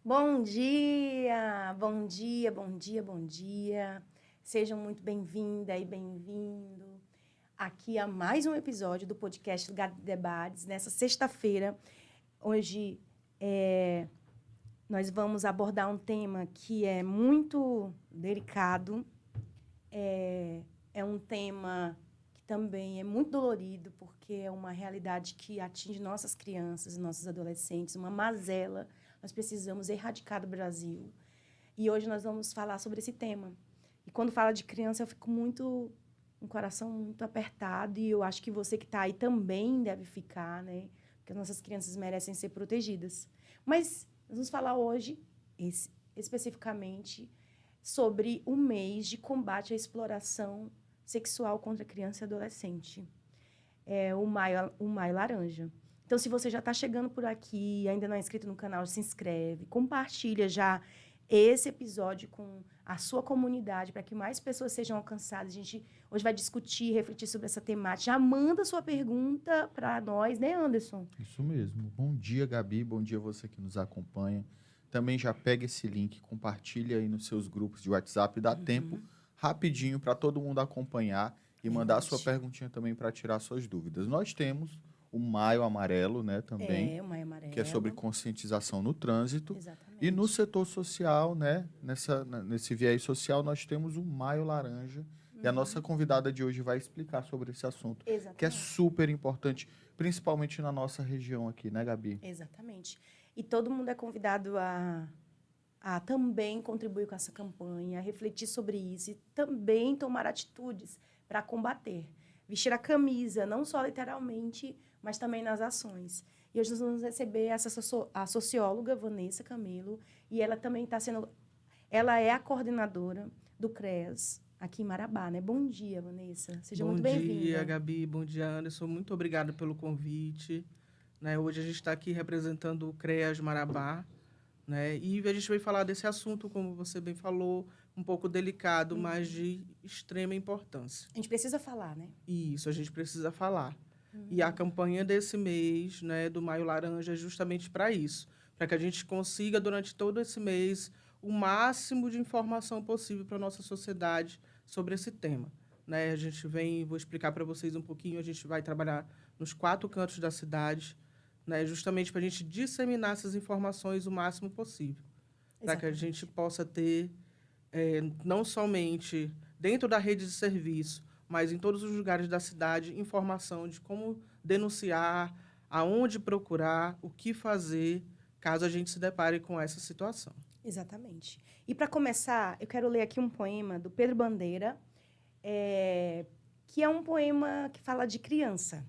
Bom dia, bom dia, bom dia, bom dia. Sejam muito bem-vinda e bem-vindo aqui a mais um episódio do podcast Lugar de Debates. Nessa sexta-feira, hoje nós vamos abordar um tema que é muito delicado. É um tema que também é muito dolorido, porque é uma realidade que atinge nossas crianças e nossos adolescentes, uma mazela. Nós precisamos erradicar do Brasil. E hoje nós vamos falar sobre esse tema. E quando fala de criança, eu fico com o coração muito apertado. E eu acho que você que está aí também deve ficar, né? Porque as nossas crianças merecem ser protegidas. Mas nós vamos falar hoje, especificamente, sobre o mês de combate à exploração sexual contra criança e adolescente. É o Maio Laranja. Então, se você já está chegando por aqui e ainda não é inscrito no canal, se inscreve, compartilha já esse episódio com a sua comunidade para que mais pessoas sejam alcançadas. A gente hoje vai discutir, refletir sobre essa temática. Já manda sua pergunta para nós, né, Anderson? Isso mesmo. Bom dia, Gabi. Bom dia você que nos acompanha. Também já pega esse link, compartilha aí nos seus grupos de WhatsApp. Dá tempo rapidinho para todo mundo acompanhar e mandar a sua perguntinha também para tirar suas dúvidas. Nós temos o Maio Amarelo, né, também, o Maio Amarelo. que é sobre conscientização no trânsito. Exatamente. E no setor social, né, nesse viés social, nós temos o Maio Laranja. E a nossa convidada de hoje vai explicar sobre esse assunto, que é super importante, principalmente na nossa região aqui, né, Gabi? Exatamente. E todo mundo é convidado a também contribuir com essa campanha, a refletir sobre isso e também tomar atitudes para combater. Vestir a camisa, não só literalmente, mas também nas ações. E hoje nós vamos receber a socióloga Vanessa Camelo, e ela também está sendo... Ela é a coordenadora do CREAS, aqui em Marabá, né? Bom dia, Vanessa. Seja muito bem-vinda. Bom dia, Gabi. Bom dia, Anderson. Muito obrigado pelo convite. Né, hoje a gente está aqui representando o CREAS Marabá, né? E a gente vai falar desse assunto, como você bem falou, um pouco delicado, mas de extrema importância. A gente precisa falar, né? Isso, a gente precisa falar. E a campanha desse mês, né, do Maio Laranja, é justamente para isso, para que a gente consiga, durante todo esse mês, o máximo de informação possível para a nossa sociedade sobre esse tema. Né? Vou explicar para vocês um pouquinho, a gente vai trabalhar nos 4 cantos da cidade, né, justamente para a gente disseminar essas informações o máximo possível. Para que a gente possa ter, não somente dentro da rede de serviço, mas em todos os lugares da cidade, informação de como denunciar, aonde procurar, o que fazer, caso a gente se depare com essa situação. Exatamente. E, para começar, eu quero ler aqui um poema do Pedro Bandeira, que é um poema que fala de criança.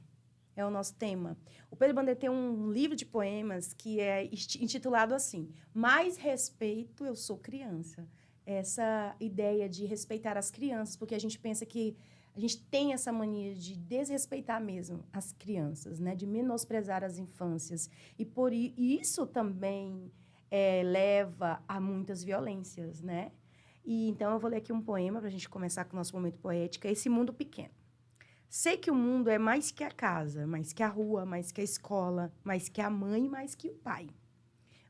É o nosso tema. O Pedro Bandeira tem um livro de poemas que é intitulado assim, Mais Respeito, Eu Sou Criança. Essa ideia de respeitar as crianças, porque a gente pensa que a gente tem essa mania de desrespeitar mesmo as crianças, né? De menosprezar as infâncias. E por isso também leva a muitas violências, né? E então eu vou ler aqui um poema para a gente começar com o nosso momento poético. Esse mundo pequeno. Sei que o mundo é mais que a casa, mais que a rua, mais que a escola, mais que a mãe, mais que o pai.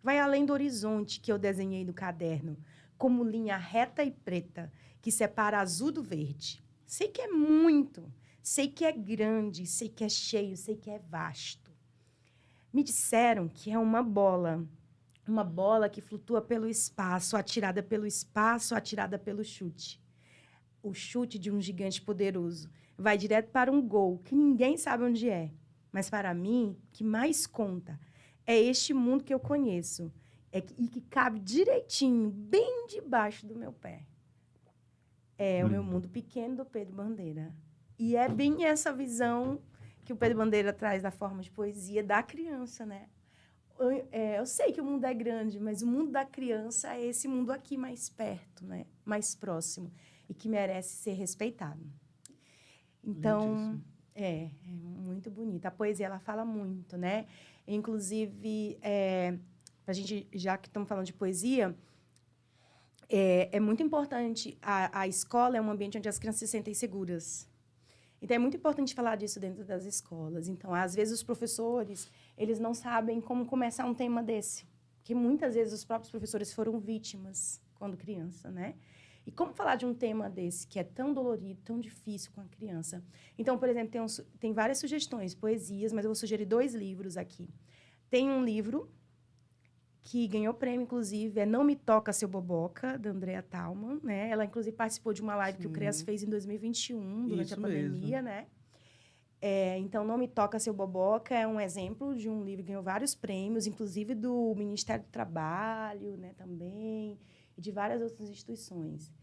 Vai além do horizonte que eu desenhei no caderno, como linha reta e preta que separa azul do verde. Sei que é muito, sei que é grande, sei que é cheio, sei que é vasto. Me disseram que é uma bola que flutua pelo espaço, atirada pelo chute. O chute de um gigante poderoso vai direto para um gol que ninguém sabe onde é. Mas, para mim, o que mais conta é este mundo que eu conheço e que cabe direitinho, bem debaixo do meu pé. É o meu mundo pequeno do Pedro Bandeira. E é bem essa visão que o Pedro Bandeira traz da forma de poesia da criança, né? Eu sei que o mundo é grande, mas o mundo da criança é esse mundo aqui mais perto, né? Mais próximo, e que merece ser respeitado. Então, é muito bonito. A poesia, ela fala muito, né? Inclusive, a gente, já que estamos falando de poesia, é muito importante. A escola é um ambiente onde as crianças se sentem seguras. Então, é muito importante falar disso dentro das escolas. Então, às vezes, os professores, eles não sabem como começar um tema desse. Porque muitas vezes os próprios professores foram vítimas quando criança, né? E como falar de um tema desse, que é tão dolorido, tão difícil com a criança? Então, por exemplo, tem várias sugestões, poesias, mas eu vou sugerir 2 livros aqui. Tem um livro que ganhou prêmio, inclusive, é Não Me Toca Seu Boboca, da Andrea Thalmann, né? Ela, inclusive, participou de uma live que o CREAS fez em 2021, durante Isso a pandemia, né? Então, Não Me Toca Seu Boboca é um exemplo de um livro que ganhou vários prêmios, inclusive do Ministério do Trabalho, né, também, e de várias outras instituições.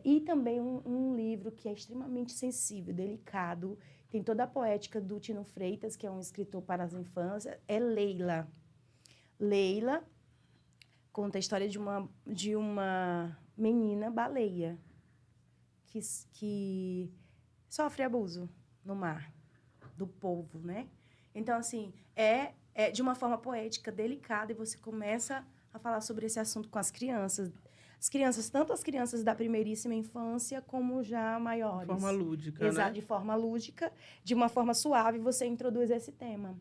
E também um livro que é extremamente sensível, delicado, tem toda a poética do Tino Freitas, que é um escritor para as infâncias, é Leila. Leila conta a história de uma menina baleia que sofre abuso no mar, do povo, né? Então, assim, é de uma forma poética, delicada, e você começa a falar sobre esse assunto com as crianças. As crianças, tanto as crianças da primeiríssima infância, como já maiores. De forma lúdica, Exato, né? de forma lúdica, de uma forma suave, você introduz esse tema.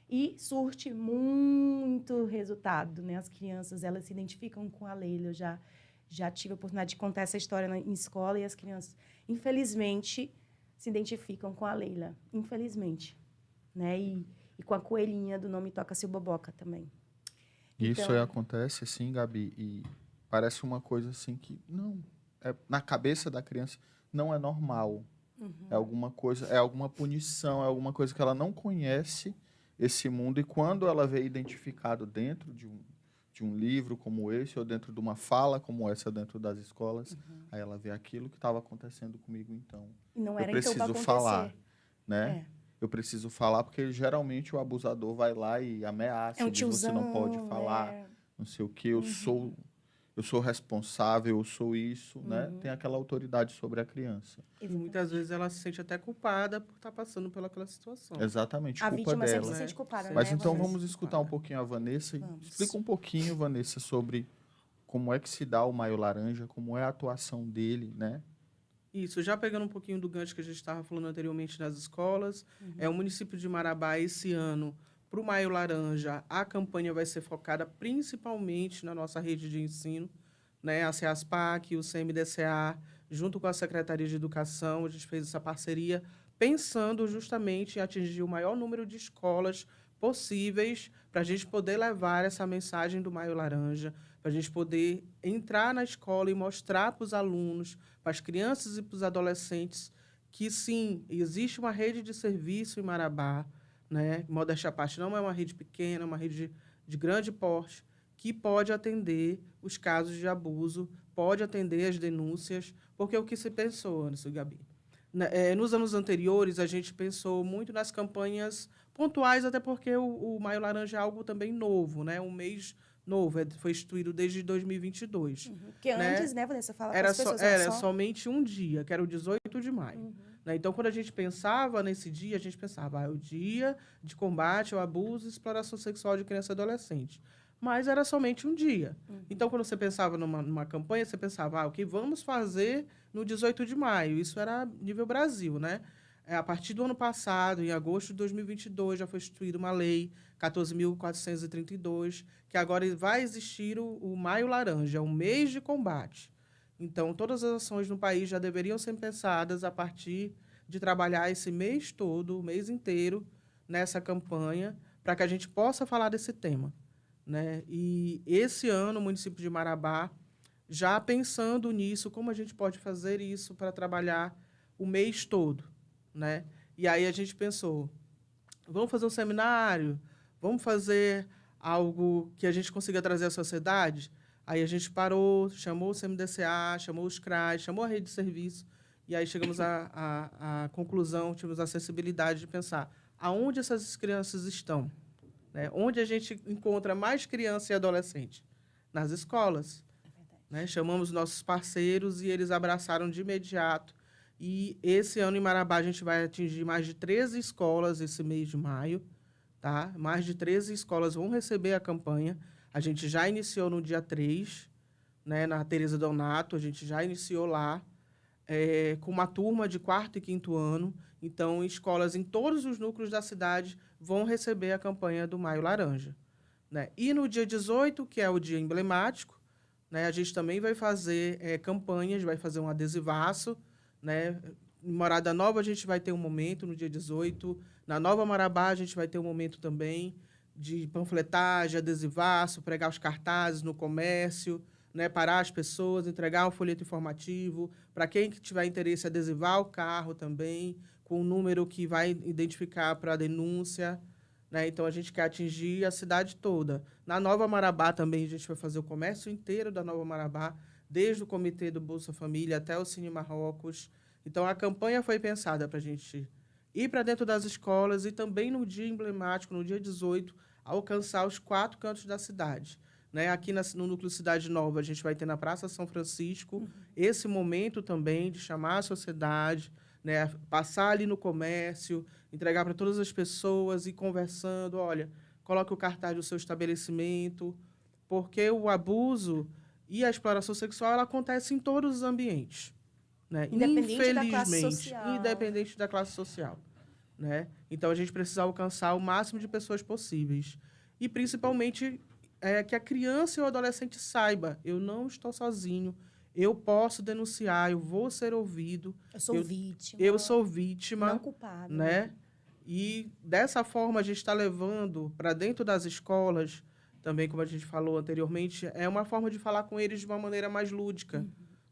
E surte muito resultado, né? As crianças, elas se identificam com a Leila. Eu já tive a oportunidade de contar essa história em escola, e as crianças, infelizmente, se identificam com a Leila, infelizmente, né? E com a coelhinha do Não Me Toca Seu Boboca também. Isso aí acontece, assim, Gabi, e parece uma coisa assim que não, na cabeça da criança não é normal. É alguma coisa, é alguma punição, é alguma coisa que ela não conhece esse mundo, e quando ela vê identificado dentro de um livro como esse, ou dentro de uma fala como essa dentro das escolas, aí ela vê aquilo que estava acontecendo comigo, então. E não Eu era então para preciso acontecer. falar, né? Eu preciso falar, porque geralmente o abusador vai lá e ameaça, É um diz, tiozão, você não pode falar, não sei o quê, eu sou responsável, eu sou isso, né? Tem aquela autoridade sobre a criança. E muitas vezes ela se sente até culpada por estar passando pelaquela situação. Exatamente, A culpa vítima dela. sempre se sente culpada, Mas né? então Vanessa? vamos escutar um pouquinho a Vanessa. Vamos. Explica um pouquinho, Vanessa, sobre como é que se dá o Maio Laranja, como é a atuação dele, né? Isso, já pegando um pouquinho do gancho que a gente estava falando anteriormente nas escolas, o município de Marabá, esse ano, para o Maio Laranja, a campanha vai ser focada principalmente na nossa rede de ensino, né? A CEASPAC, o CMDCA, junto com a Secretaria de Educação, a gente fez essa parceria pensando justamente em atingir o maior número de escolas possíveis para a gente poder levar essa mensagem do Maio Laranja, para a gente poder entrar na escola e mostrar para os alunos, para as crianças e para os adolescentes, que sim, existe uma rede de serviço em Marabá, né? Modéstia à parte, não é uma rede pequena, é uma rede de grande porte, que pode atender os casos de abuso, pode atender as denúncias, porque é o que se pensou, Anderson e Gabi. Nos anos anteriores, a gente pensou muito nas campanhas pontuais, até porque o Maio Laranja é algo também novo, né? Um mês novo, foi instituído desde 2022. Porque né? antes, né, Vanessa, fala Era, com as pessoas, era somente um dia, que era o 18 de maio. Né? Então, quando a gente pensava nesse dia, a gente pensava, é o dia de combate ao abuso e exploração sexual de criança e adolescente. Mas era somente um dia. Então, quando você pensava numa campanha, você pensava, o que vamos fazer no 18 de maio? Isso era nível Brasil, né? A partir do ano passado, em agosto de 2022, já foi instituída uma lei, 14.432, que agora vai existir o Maio Laranja, um mês de combate. Então, todas as ações no país já deveriam ser pensadas a partir de trabalhar esse mês todo, o mês inteiro, nessa campanha, para que a gente possa falar desse tema. Né? E esse ano, o município de Marabá, já pensando nisso, como a gente pode fazer isso para trabalhar o mês todo. Né? E aí a gente pensou, vamos fazer um seminário, vamos fazer algo que a gente consiga trazer à sociedade? Aí a gente parou, chamou o CMDCA, chamou os CRAs, chamou a rede de serviço, e aí chegamos à conclusão, tivemos a sensibilidade de pensar aonde essas crianças estão. Né? Onde a gente encontra mais criança e adolescente? Nas escolas. Né? Chamamos nossos parceiros e eles abraçaram de imediato. E esse ano, em Marabá, a gente vai atingir mais de 13 escolas esse mês de maio. Tá? Mais de 13 escolas vão receber a campanha. A gente já iniciou no dia 3, né? Na Tereza Donato, a gente já iniciou lá, com uma turma de 4º e 5º ano. Então, escolas em todos os núcleos da cidade vão receber a campanha do Maio Laranja. né? E no dia 18, que é o dia emblemático, né, a gente também vai fazer campanhas, vai fazer um adesivaço, né? Em Morada Nova a gente vai ter um momento no dia 18, na Nova Marabá a gente vai ter um momento também de panfletagem, adesivaço, pregar os cartazes no comércio, né, parar as pessoas, entregar um folheto informativo, para quem que tiver interesse adesivar o carro também, com um número que vai identificar para a denúncia, né? Então, a gente quer atingir a cidade toda. Na Nova Marabá também a gente vai fazer o comércio inteiro da Nova Marabá, desde o comitê do Bolsa Família até o Cine Marrocos. Então, a campanha foi pensada para a gente ir para dentro das escolas e também no dia emblemático, no dia 18, alcançar os 4 cantos da cidade. Né? Aqui no Núcleo Cidade Nova, a gente vai ter na Praça São Francisco esse momento também de chamar a sociedade, né? Passar ali no comércio, entregar para todas as pessoas e conversando, olha, coloque o cartaz do seu estabelecimento, porque o abuso e a exploração sexual ela acontece em todos os ambientes. Né? Independente da classe social. Independente da classe social. Né? Então, a gente precisa alcançar o máximo de pessoas possíveis. E, principalmente, que a criança e o adolescente saiba, eu não estou sozinho, eu posso denunciar, eu vou ser ouvido. Eu sou vítima. Eu sou vítima. Não culpado. Né? E, dessa forma, a gente está levando para dentro das escolas, também, como a gente falou anteriormente, é uma forma de falar com eles de uma maneira mais lúdica.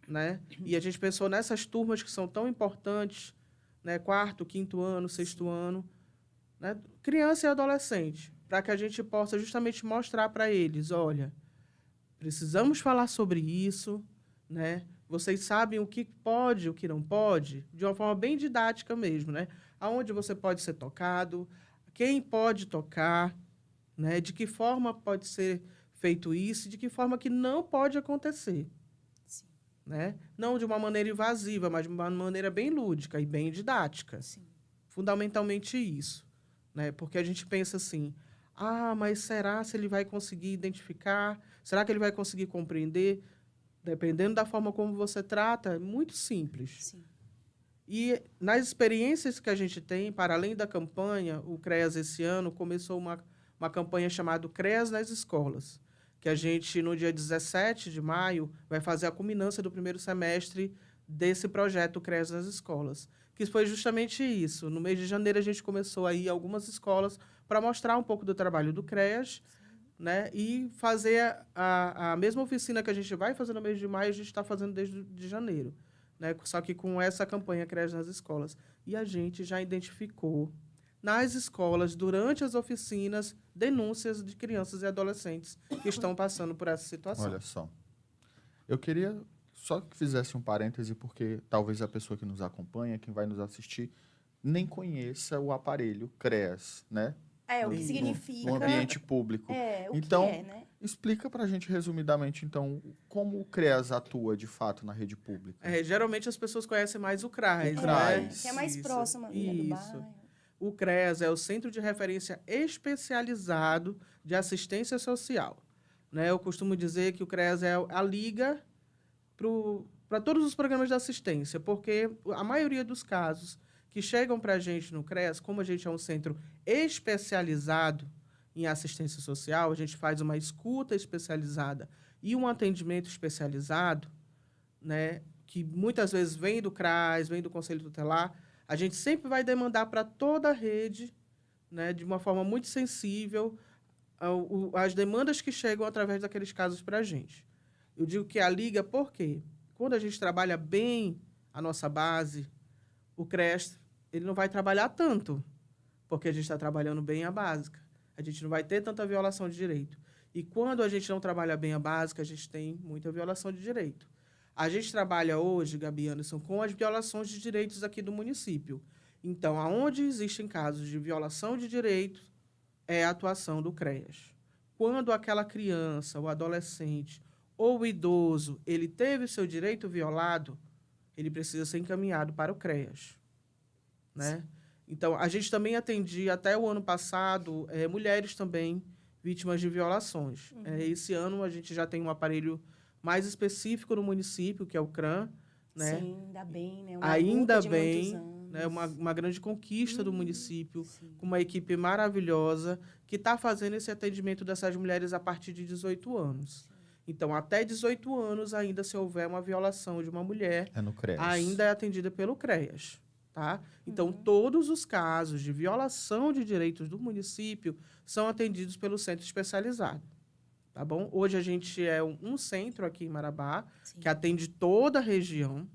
Né? E a gente pensou nessas turmas que são tão importantes, né? 4º, 5º ano, 6º ano, né? Criança e adolescente, para que a gente possa justamente mostrar para eles, olha, precisamos falar sobre isso, né? Vocês sabem o que pode, o que não pode, de uma forma bem didática mesmo, né? Aonde você pode ser tocado, quem pode tocar, né? De que forma pode ser feito isso, de que forma que não pode acontecer. Né? Não de uma maneira invasiva, mas de uma maneira bem lúdica e bem didática. Sim. Fundamentalmente isso. Né? Porque a gente pensa assim, mas será se ele vai conseguir identificar? Será que ele vai conseguir compreender? Dependendo da forma como você trata, é muito simples. Sim. E nas experiências que a gente tem, para além da campanha, o CREAS esse ano começou uma campanha chamada CREAS nas Escolas, que a gente, no dia 17 de maio, vai fazer a culminância do primeiro semestre desse projeto CREAS nas Escolas, que foi justamente isso. No mês de janeiro, a gente começou a ir a algumas escolas para mostrar um pouco do trabalho do CREAS, né? E fazer a mesma oficina que a gente vai fazer no mês de maio, a gente está fazendo desde de janeiro, né? Só que com essa campanha CREAS nas Escolas. E a gente já identificou nas escolas, durante as oficinas, denúncias de crianças e adolescentes que estão passando por essa situação. Olha só. Eu queria só que fizesse um parêntese, porque talvez a pessoa que nos acompanha, quem vai nos assistir, nem conheça o aparelho CREAS, né? O que significa. No ambiente público. Então, né? Explica para a gente resumidamente, então, como o CREAS atua, de fato, na rede pública. Geralmente as pessoas conhecem mais o CRAS. O CRAS. Que é mais próximo ali do bairro. O CREAS é o Centro de Referência Especializado de Assistência Social. Né? Eu costumo dizer que o CREAS é a liga para todos os programas de assistência, porque a maioria dos casos que chegam para a gente no CREAS, como a gente é um centro especializado em assistência social, a gente faz uma escuta especializada e um atendimento especializado, né? Que muitas vezes vem do CRAS, vem do Conselho Tutelar. A gente sempre vai demandar para toda a rede, né, de uma forma muito sensível, as demandas que chegam através daqueles casos para a gente. Eu digo que a liga, por quê? Quando a gente trabalha bem a nossa base, o CREAS ele não vai trabalhar tanto, porque a gente está trabalhando bem a básica. A gente não vai ter tanta violação de direito. E quando a gente não trabalha bem a básica, a gente tem muita violação de direito. A gente trabalha hoje, Gabi Anderson, com as violações de direitos aqui do município. Então, aonde existem casos de violação de direitos, é a atuação do CREAS. Quando aquela criança, o adolescente ou o idoso, ele teve seu direito violado, ele precisa ser encaminhado para o CREAS. Né? Então, a gente também atendia, até o ano passado, mulheres também vítimas de violações. Esse ano, a gente já tem um aparelho mais específico no município, que é o CRAM. Né? Sim, ainda bem, né? Ainda bem, né? Uma grande conquista do município, Sim. com uma equipe maravilhosa, que está fazendo esse atendimento dessas mulheres a partir de 18 anos. Então, até 18 anos, ainda se houver uma violação de uma mulher, É no CREAS. ainda é atendida pelo CREAS. Tá? Então, todos os casos de violação de direitos do município são atendidos pelo centro especializado. Tá bom? Hoje a gente é um centro aqui em Marabá, Sim. que atende toda a região,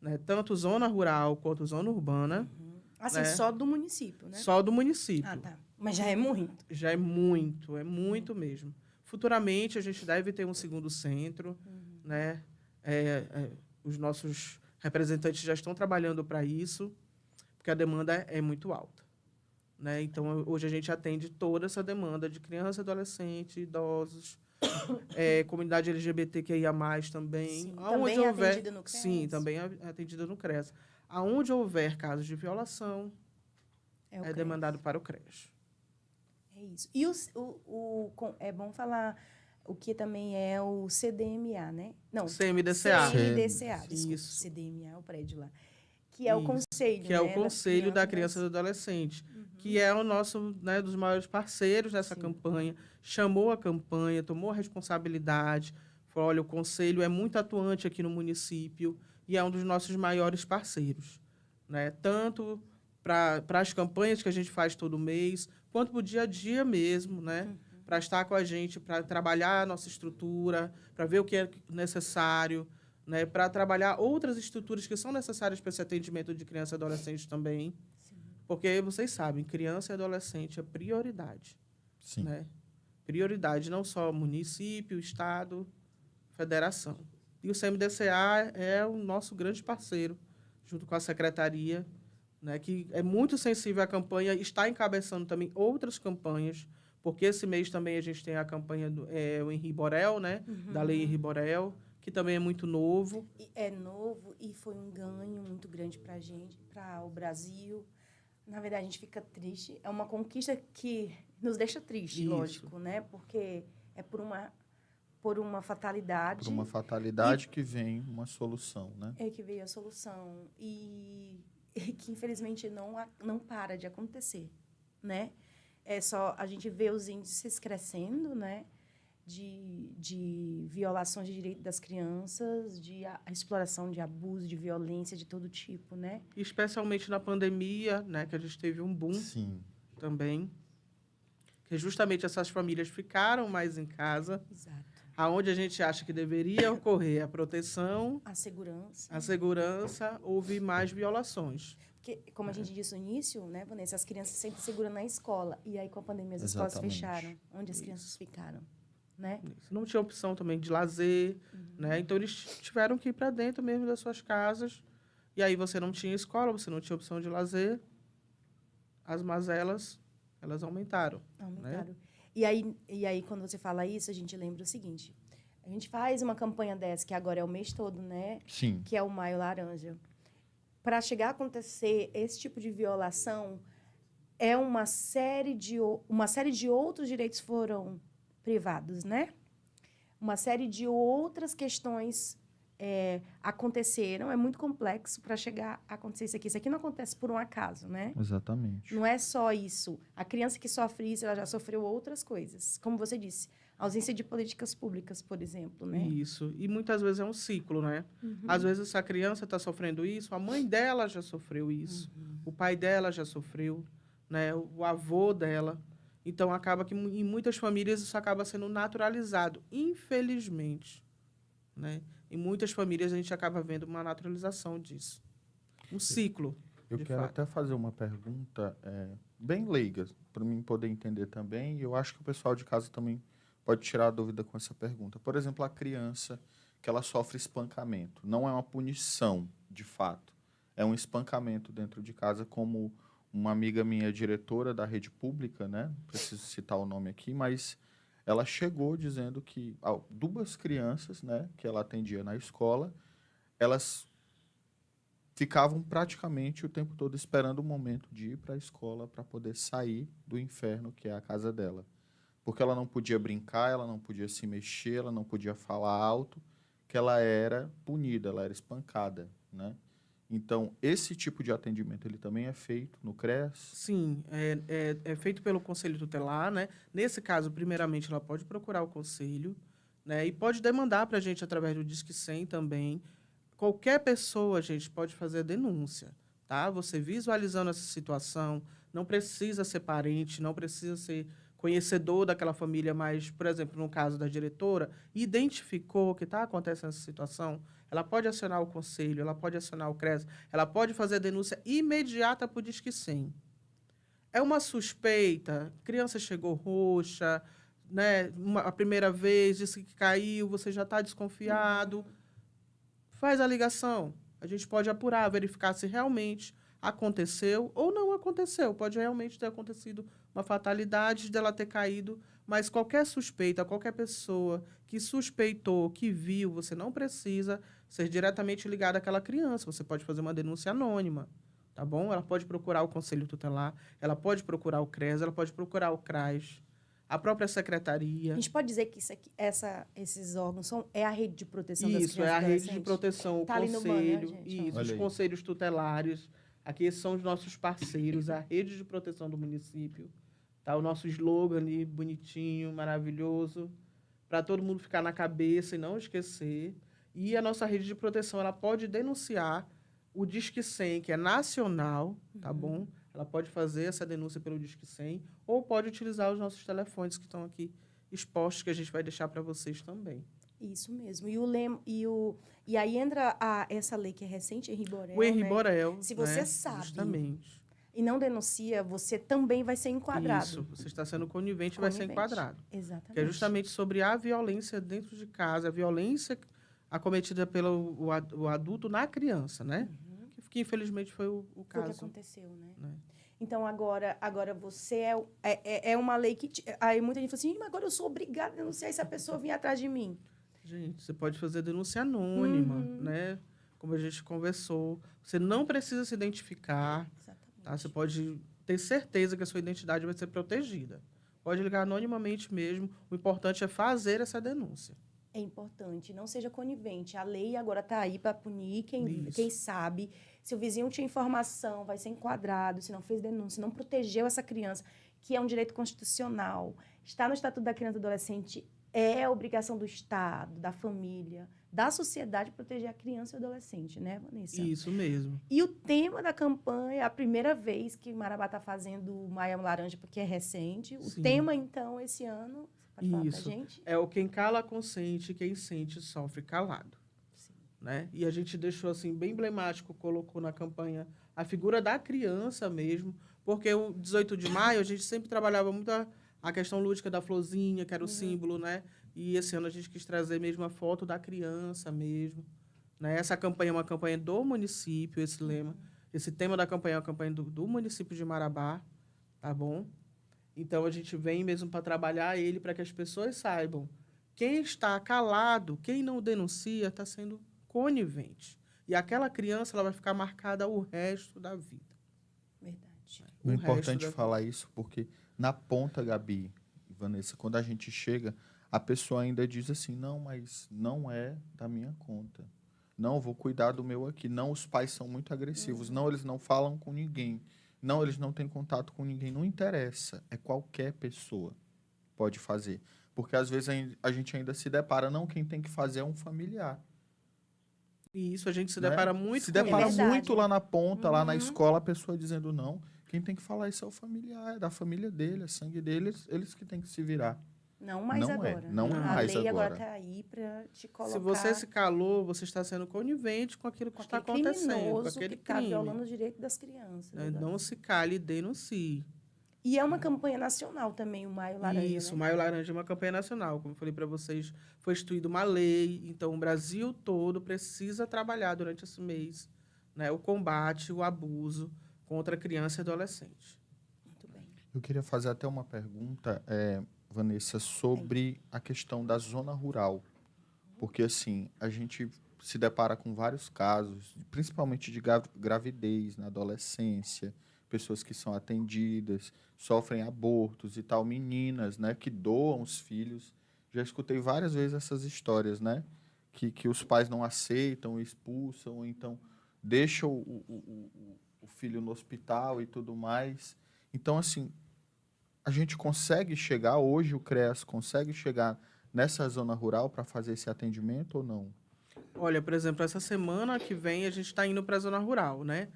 né? Tanto zona rural quanto zona urbana, Assim, né? só do município, né? só do município. Ah, tá. Mas já é muito. Já é muito mesmo. Futuramente, a gente deve ter um segundo centro, né? Os nossos representantes já estão trabalhando para isso, porque a demanda é muito alta, né? Então, hoje a gente atende toda essa demanda de criança, adolescente, idosos, comunidade LGBTQIA+, também. Sim, Aonde também é houver, atendida no CREAS? Sim, também é atendida no CREAS. Aonde houver casos de violação, É, é o CREAS. demandado para o CREAS. É isso. E é bom falar o que também é o CDMA, né? Não, CMDCA. CMDCA, desculpa. Isso. CDMA é o prédio lá. Que é o Isso. conselho, Que é o né, Conselho da das Criança e do Adolescente, que é o nosso, né, dos maiores parceiros nessa Sim. campanha. Chamou a campanha, tomou a responsabilidade, falou, olha, o Conselho é muito atuante aqui no município e é um dos nossos maiores parceiros, né? Tanto para as campanhas que a gente faz todo mês, quanto para o dia a dia mesmo, né? Para estar com a gente, para trabalhar a nossa estrutura, para ver o que é necessário, né, para trabalhar outras estruturas que são necessárias para esse atendimento de criança e adolescente também. Sim. Porque vocês sabem, criança e adolescente é prioridade. Sim. Né? Prioridade não só município, estado, federação. E o CMDCA é o nosso grande parceiro, junto com a secretaria, né, que é muito sensível à campanha, está encabeçando também outras campanhas, porque esse mês também a gente tem a campanha do o Henri Borel, né, da Lei Henri Borel, que também é muito novo. É novo e foi um ganho muito grande para a gente, para o Brasil. Na verdade, a gente fica triste. É uma conquista que nos deixa triste, Isso. lógico, né? Porque é por uma fatalidade. Por uma fatalidade que vem uma solução, né? É que veio a solução. E que, infelizmente, não para de acontecer, né? É só a gente vê os índices crescendo, né? De violações de direitos das crianças, a exploração de abuso, de violência de todo tipo, né? Especialmente na pandemia, né, que a gente teve um boom Sim. também, que justamente essas famílias ficaram mais em casa, Exato. aonde a gente acha que deveria ocorrer a proteção, A segurança. a segurança, houve mais violações. Porque, como a gente disse no início, né, Vanessa, as crianças se sentem seguras na escola. E aí, com a pandemia, as escolas Exatamente. fecharam. Onde as Isso. crianças ficaram, né? Não tinha opção também de lazer, né? Então, eles tiveram que ir para dentro mesmo das suas casas. E aí, você não tinha escola, você não tinha opção de lazer. As mazelas, elas aumentaram. Aumentaram. E aí, quando você fala isso, a gente lembra o seguinte. A gente faz uma campanha dessa, que agora é o mês todo, né? Sim. Que é o Maio Laranja. Para chegar a acontecer esse tipo de violação, uma série de outros direitos foram privados, né? Uma série de outras questões aconteceram. É muito complexo para chegar a acontecer isso aqui. Isso aqui não acontece por um acaso, né? Exatamente. Não é só isso. A criança que sofre isso, ela já sofreu outras coisas. Como você disse, ausência de políticas públicas, por exemplo, né? Isso. E muitas vezes é um ciclo, né? Às vezes, se a criança está sofrendo isso, a mãe dela já sofreu isso, o pai dela já sofreu, né? O avô dela. Então, acaba que em muitas famílias isso acaba sendo naturalizado, infelizmente, né? Em muitas famílias a gente acaba vendo uma naturalização disso. Um ciclo. Eu de quero fato. até fazer uma pergunta bem leiga, para mim poder entender também, e eu acho que o pessoal de casa também pode tirar a dúvida com essa pergunta. Por exemplo, a criança que ela sofre espancamento, não é uma punição, de fato, é um espancamento dentro de casa, como uma amiga minha, diretora da rede pública, né? Preciso citar o nome aqui, mas ela chegou dizendo que 2 crianças, né, que ela atendia na escola, elas ficavam praticamente o tempo todo esperando o momento de ir para a escola para poder sair do inferno que é a casa dela. Porque ela não podia brincar, ela não podia se mexer, ela não podia falar alto, que ela era punida, ela era espancada, né? Então, esse tipo de atendimento ele também é feito no CREAS? Sim, é feito pelo Conselho Tutelar, né? Nesse caso, primeiramente, ela pode procurar o Conselho, né? E pode demandar para a gente através do Disque 100 também. Qualquer pessoa, gente, pode fazer a denúncia, tá? Você visualizando essa situação, não precisa ser parente, não precisa ser conhecedor daquela família, mas, por exemplo, no caso da diretora, identificou que está acontecendo essa situação, ela pode acionar o conselho, ela pode acionar o CREAS, ela pode fazer a denúncia imediata para o Disque 100. É uma suspeita, criança chegou roxa, né? A primeira vez, disse que caiu, você já está desconfiado. Faz a ligação. A gente pode apurar, verificar se realmente aconteceu ou não aconteceu. Pode realmente ter acontecido uma fatalidade dela ter caído, mas qualquer suspeita, qualquer pessoa que suspeitou, que viu, você não precisa ser diretamente ligado àquela criança. Você pode fazer uma denúncia anônima, tá bom? Ela pode procurar o Conselho Tutelar, ela pode procurar o CREAS, ela pode procurar o CRAS, a própria secretaria. A gente pode dizer que esses órgãos é a rede de proteção das Isso, crianças é a e rede de adolescentes? proteção, o Tá ali no banner, conselho, gente, ó. isso, Olha os aí. conselhos tutelares. Aqui esses são os nossos parceiros, a rede de proteção do município. Tá o nosso slogan ali, bonitinho, maravilhoso, para todo mundo ficar na cabeça e não esquecer. E a nossa rede de proteção, ela pode denunciar o Disque 100, que é nacional, tá bom? Ela pode fazer essa denúncia pelo Disque 100 ou pode utilizar os nossos telefones que estão aqui expostos, que a gente vai deixar para vocês também. Isso mesmo. E aí entra essa lei que é recente, Henri Borel, O Henri né? Borel, Se você né? sabe Justamente. e não denuncia, você também vai ser enquadrado. Isso, você está sendo conivente e vai ser Conivente. enquadrado. Exatamente. Que é justamente sobre a violência dentro de casa, a violência acometida pelo o adulto na criança, né? Que infelizmente foi o Foi o que caso. aconteceu, né? Né? Então, agora você é uma lei que... Aí muita gente fala assim, mas agora eu sou obrigada a denunciar e se a pessoa vir atrás de mim. Gente, você pode fazer denúncia anônima, né? Como a gente conversou. Você não precisa se identificar, Exatamente. tá? Você pode ter certeza que a sua identidade vai ser protegida. Pode ligar anonimamente mesmo. O importante é fazer essa denúncia. É importante, não seja conivente. A lei agora está aí para punir quem sabe. Se o vizinho tinha informação, vai ser enquadrado. Se não fez denúncia, não protegeu essa criança, que é um direito constitucional. Está no Estatuto da Criança e do Adolescente, é obrigação do Estado, da família, da sociedade proteger a criança e o adolescente, né, Vanessa? Isso mesmo. E o tema da campanha, a primeira vez que Marabá está fazendo o Maio Laranja, porque é recente. O Sim. tema, então, esse ano, você pode falar Isso. pra gente? É o quem cala consente, quem sente sofre calado. Sim. Né? E a gente deixou assim bem emblemático, colocou na campanha a figura da criança mesmo, porque o 18 de maio a gente sempre trabalhava muito a questão lúdica da florzinha, que era o símbolo, né? E esse ano a gente quis trazer mesmo a foto da criança mesmo. Né? Essa campanha é uma campanha do município, esse lema. Esse tema da campanha é uma campanha do município de Marabá, tá bom? Então, a gente vem mesmo para trabalhar ele, para que as pessoas saibam. Quem está calado, quem não denuncia, está sendo conivente. E aquela criança ela vai ficar marcada o resto da vida. Verdade. É O importante resto da falar isso porque na ponta, Gabi e Vanessa, quando a gente chega, a pessoa ainda diz assim, não, mas não é da minha conta. Não, vou cuidar do meu aqui. Não, os pais são muito agressivos. Não, eles não falam com ninguém. Não, eles não têm contato com ninguém. Não interessa. É qualquer pessoa pode fazer. Porque às vezes a gente ainda se depara, não, quem tem que fazer é um familiar. E isso a gente se né? depara muito Se com depara isso. verdade. muito lá na ponta, lá na escola, a pessoa dizendo não. Quem tem que falar isso é o familiar, é da família dele, é sangue dele, eles que têm que se virar. Não mais Não é, agora. não a mais lei agora agora. está aí para te colocar... Se você se calou, você está sendo conivente com aquilo que com está aquele acontecendo, com criminoso aquele que está crime. violando o direito das crianças. Né? né? Não se cale e denuncie. E é uma campanha nacional também, o Maio Laranja, Isso, o né? Maio Laranja é uma campanha nacional. Como eu falei para vocês, foi instituída uma lei, então o Brasil todo precisa trabalhar durante esse mês, né, o combate, o abuso contra criança e adolescente. Muito bem. Eu queria fazer até uma pergunta, Vanessa, sobre a questão da zona rural. Porque, assim, a gente se depara com vários casos, principalmente de gravidez na adolescência, pessoas que são atendidas, sofrem abortos e tal, meninas, né, que doam os filhos. Já escutei várias vezes essas histórias, né, que os pais não aceitam, expulsam, ou então deixa o filho no hospital e tudo mais. Então, assim, a gente consegue chegar, hoje o CREAS consegue chegar nessa zona rural para fazer esse atendimento ou não? Olha, por exemplo, essa semana que vem a gente está indo para a zona rural, né?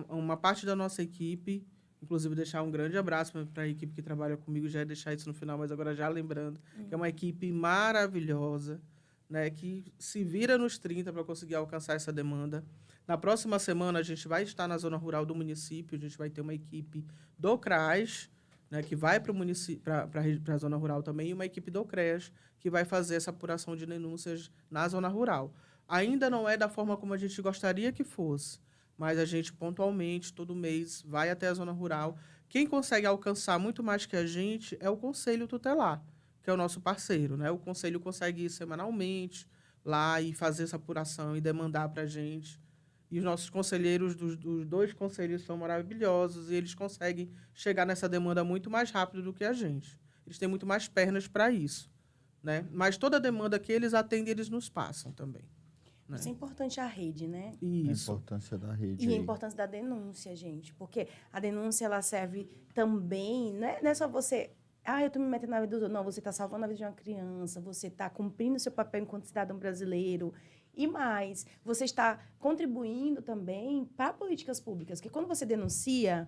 Uma parte da nossa equipe, inclusive deixar um grande abraço para a equipe que trabalha comigo, já ia deixar isso no final, mas agora já lembrando, que é uma equipe maravilhosa, né? Que se vira nos 30 para conseguir alcançar essa demanda. Na próxima semana a gente vai estar na zona rural do município, a gente vai ter uma equipe do CRAS, né, que vai para o município, para a zona rural também, e uma equipe do CREAS, que vai fazer essa apuração de denúncias na zona rural. Ainda não é da forma como a gente gostaria que fosse, mas a gente pontualmente, todo mês, vai até a zona rural. Quem consegue alcançar muito mais que a gente é o Conselho Tutelar, que é o nosso parceiro, né? O Conselho consegue ir semanalmente lá e fazer essa apuração e demandar para a gente. E os nossos conselheiros dos 2 conselhos são maravilhosos e eles conseguem chegar nessa demanda muito mais rápido do que a gente. Eles têm muito mais pernas para isso, né? Mas toda a demanda que eles atendem, eles nos passam também. Né? Isso é importante a rede, né? Isso. A importância da rede E a aí. importância da denúncia, gente. Porque a denúncia, ela serve também... Não é só você... eu estou me metendo na vida dos outros. Não, você está salvando a vida de uma criança. Você está cumprindo o seu papel enquanto cidadão brasileiro. E mais, você está contribuindo também para políticas públicas. Porque quando você denuncia,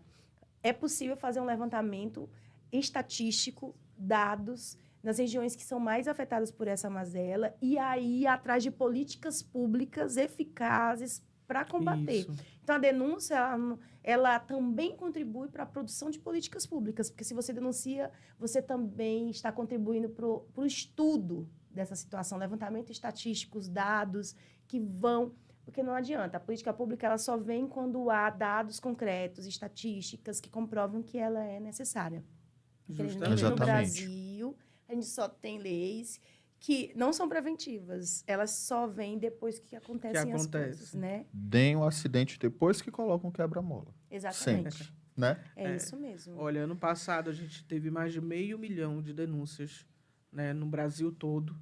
é possível fazer um levantamento estatístico, dados, nas regiões que são mais afetadas por essa mazela, e aí atrás de políticas públicas eficazes para combater. Isso. Então, a denúncia, ela também contribui para a produção de políticas públicas, porque se você denuncia, você também está contribuindo para o estudo dessa situação, levantamento estatístico, dados que vão... Porque não adianta, a política pública ela só vem quando há dados concretos, estatísticas que comprovam que ela é necessária. Infelizmente, no Exatamente. Brasil, a gente só tem leis que não são preventivas, elas só vêm depois que acontecem as coisas, né? Deem um acidente depois que colocam o quebra-mola. Exatamente. Sempre, né? É isso mesmo. Olha, ano passado a gente teve mais de 500 mil de denúncias, né, no Brasil todo,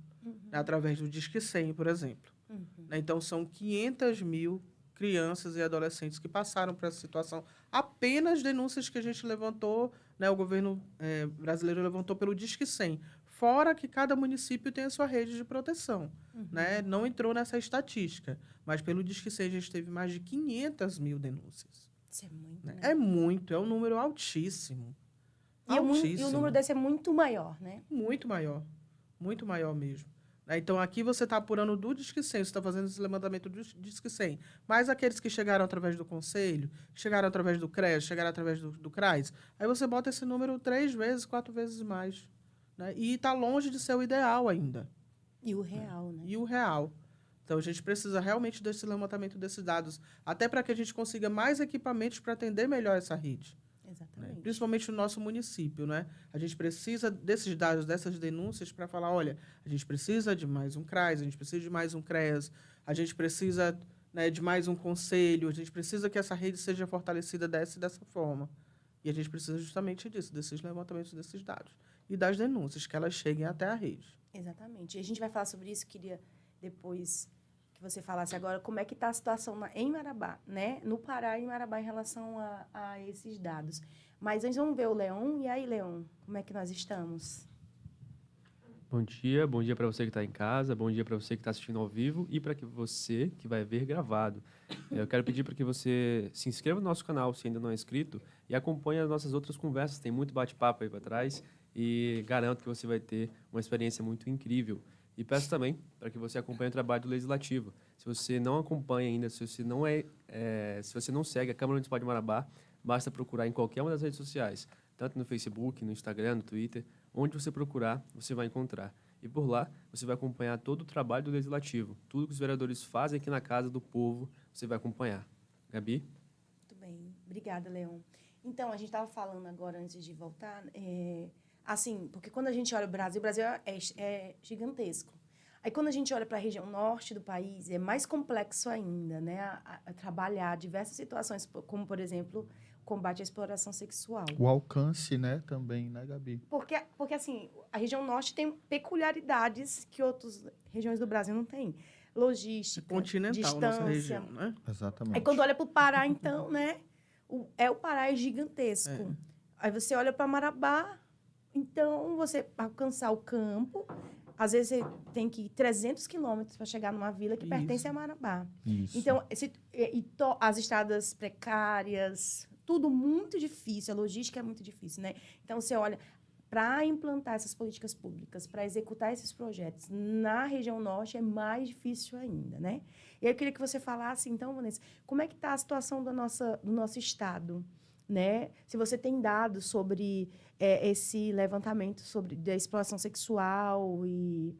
através do Disque 100, por exemplo. Né, então, são 500 mil crianças e adolescentes que passaram por essa situação. Apenas denúncias que a gente levantou, né, o governo brasileiro levantou pelo Disque 100. Fora que cada município tem a sua rede de proteção. Né? Não entrou nessa estatística, mas pelo Disque 100 a gente teve mais de 500 mil denúncias. Isso é muito, Né? né? É muito, é um número altíssimo. E Altíssimo. o número desse é muito maior, né? Muito maior mesmo. Né? Então, aqui você está apurando do Disque 100, você está fazendo esse levantamento do Disque 100. Mas aqueles que chegaram através do Conselho, chegaram através do CREAS, chegaram através do CRAS, aí você bota esse número 3 vezes, 4 vezes mais. Né? E está longe de ser o ideal ainda. E o real, né? E o real. Então, a gente precisa realmente desse levantamento desses dados, até para que a gente consiga mais equipamentos para atender melhor essa rede. Exatamente. Né? Principalmente no nosso município, né? A gente precisa desses dados, dessas denúncias para falar, olha, a gente precisa de mais um CRAS, a gente precisa de mais um CREAS, a gente precisa, né, de mais um conselho, a gente precisa que essa rede seja fortalecida dessa forma. E a gente precisa justamente disso, desses levantamentos desses dados. E das denúncias, que elas cheguem até a rede. Exatamente. E a gente vai falar sobre isso, queria depois que você falasse agora como é que está a situação em Marabá, né? No Pará e em Marabá em relação a esses dados. Mas antes vamos ver o Leon. E aí, Leon, como é que nós estamos? Bom dia para você que está em casa, bom dia para você que está assistindo ao vivo e para você que vai ver gravado. Eu quero pedir para que você se inscreva no nosso canal, se ainda não é inscrito, e acompanhe as nossas outras conversas. Tem muito bate-papo aí para trás e garanto que você vai ter uma experiência muito incrível. E peço também para que você acompanhe o trabalho do Legislativo. Se você não acompanha ainda, se você não segue a Câmara Municipal de Marabá, basta procurar em qualquer uma das redes sociais, tanto no Facebook, no Instagram, no Twitter. Onde você procurar, você vai encontrar. E por lá, você vai acompanhar todo o trabalho do Legislativo. Tudo que os vereadores fazem aqui na Casa do Povo, você vai acompanhar. Gabi? Muito bem. Obrigada, Leon. Então, a gente estava falando agora, antes de voltar, assim, porque quando a gente olha o Brasil é gigantesco. Aí, quando a gente olha para a região norte do país, é mais complexo ainda, né? A trabalhar diversas situações, como, por exemplo, combate à exploração sexual. O alcance, né, também, né, Gabi? Porque, assim, a região norte tem peculiaridades que outras regiões do Brasil não têm. Logística, Continental, nossa distância. região, né? Exatamente. Aí quando olha para o Pará, então, né? O Pará é gigantesco. Aí você olha para Marabá, então você alcançar o campo, às vezes você tem que ir 300 quilômetros para chegar numa vila que pertence a Marabá. Isso. Então, as estradas precárias, tudo muito difícil, a logística é muito difícil, né? Então, você olha, para implantar essas políticas públicas, para executar esses projetos na região norte é mais difícil ainda, né? E aí eu queria que você falasse, então, Vanessa, como é que está a situação do nosso estado, né? Se você tem dados sobre esse levantamento sobre da exploração sexual e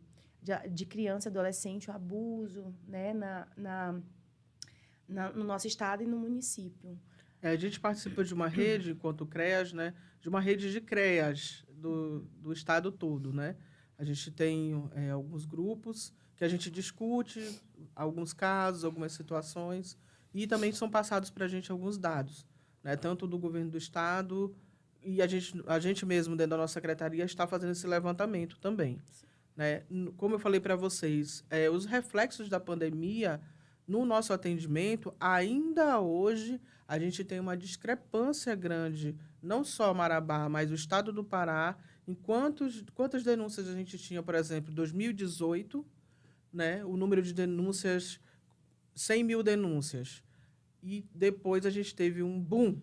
de criança e adolescente, o abuso, né, no nosso estado e no município. A gente participa de uma rede, enquanto CREAS, né, de uma rede de CREAS do estado todo, né? A gente tem alguns grupos que a gente discute alguns casos, algumas situações, e também são passados para a gente alguns dados, né? Tanto do governo do estado, e a gente mesmo, dentro da nossa secretaria, está fazendo esse levantamento também, né? Como eu falei para vocês, os reflexos da pandemia no nosso atendimento, ainda hoje, a gente tem uma discrepância grande, não só Marabá, mas o estado do Pará, em quantas denúncias a gente tinha, por exemplo, em 2018, né? O número de denúncias, 100 mil denúncias. E depois a gente teve um boom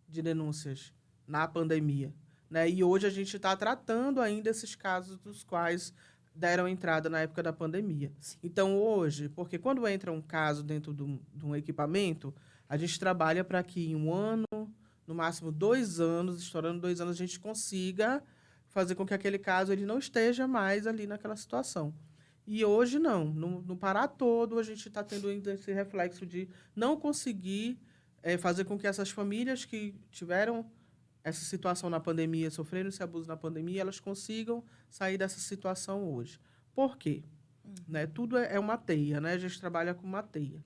de denúncias na pandemia, né? E hoje a gente está tratando ainda esses casos dos quais deram entrada na época da pandemia. Sim. Então, hoje, porque quando entra um caso dentro de um equipamento, a gente trabalha para que em 1 ano, no máximo 2 anos, estourando 2 anos, a gente consiga fazer com que aquele caso ele não esteja mais ali naquela situação. E hoje, não. No Pará todo, a gente está tendo ainda esse reflexo de não conseguir fazer com que essas famílias que tiveram essa situação na pandemia, sofreram esse abuso na pandemia, elas consigam sair dessa situação hoje. Por quê? Né? Tudo é uma teia, né? A gente trabalha com uma teia.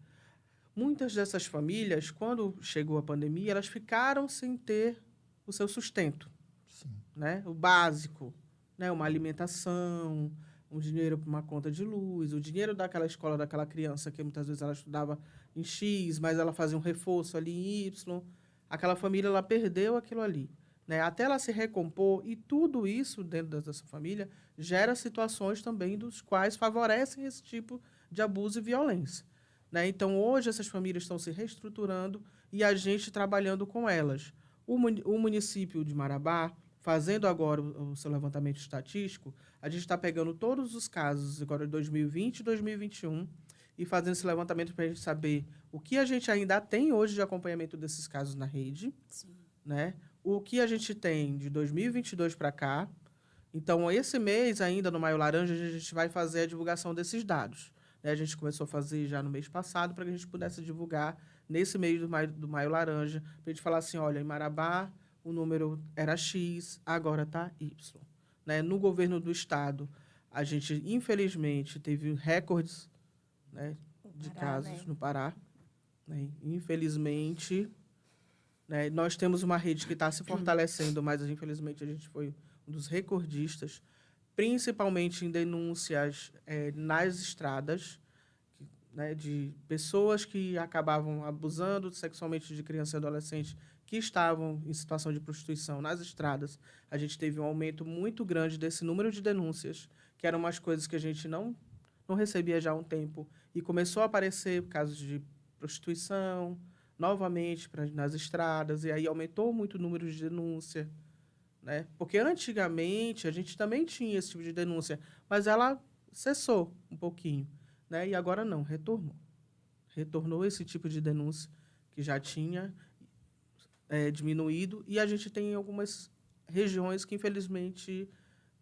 Muitas dessas famílias, quando chegou a pandemia, elas ficaram sem ter o seu sustento, Sim. né? O básico, né? Uma alimentação, um dinheiro para uma conta de luz, o dinheiro daquela escola daquela criança que muitas vezes ela estudava em X, mas ela fazia um reforço ali em Y. Aquela família ela perdeu aquilo ali, né? Até ela se recompor, e tudo isso dentro dessa família gera situações também dos quais favorecem esse tipo de abuso e violência, né? Então, hoje, essas famílias estão se reestruturando e a gente trabalhando com elas. O município de Marabá, fazendo agora o seu levantamento estatístico, a gente está pegando todos os casos agora de 2020 e 2021 e fazendo esse levantamento para a gente saber o que a gente ainda tem hoje de acompanhamento desses casos na rede, Sim. né? O que a gente tem de 2022 para cá. Então, esse mês ainda, no Maio Laranja, a gente vai fazer a divulgação desses dados, né? A gente começou a fazer já no mês passado para que a gente pudesse divulgar nesse mês do Maio Laranja, para a gente falar assim, olha, em Marabá o número era X, agora está Y, né? No governo do estado, a gente, infelizmente, teve recordes, né, de casos, né, no Pará, né? Infelizmente, né, nós temos uma rede que está se fortalecendo, mas, infelizmente, a gente foi um dos recordistas, principalmente em denúncias nas estradas, né, de pessoas que acabavam abusando sexualmente de criança e adolescente que estavam em situação de prostituição nas estradas. A gente teve um aumento muito grande desse número de denúncias, que eram umas coisas que a gente não recebia já há um tempo, e começou a aparecer casos de prostituição, novamente, nas estradas, e aí aumentou muito o número de denúncia, né? Porque antigamente a gente também tinha esse tipo de denúncia, mas ela cessou um pouquinho, né? E agora não, retornou. Retornou esse tipo de denúncia que já tinha diminuído, e a gente tem algumas regiões que, infelizmente,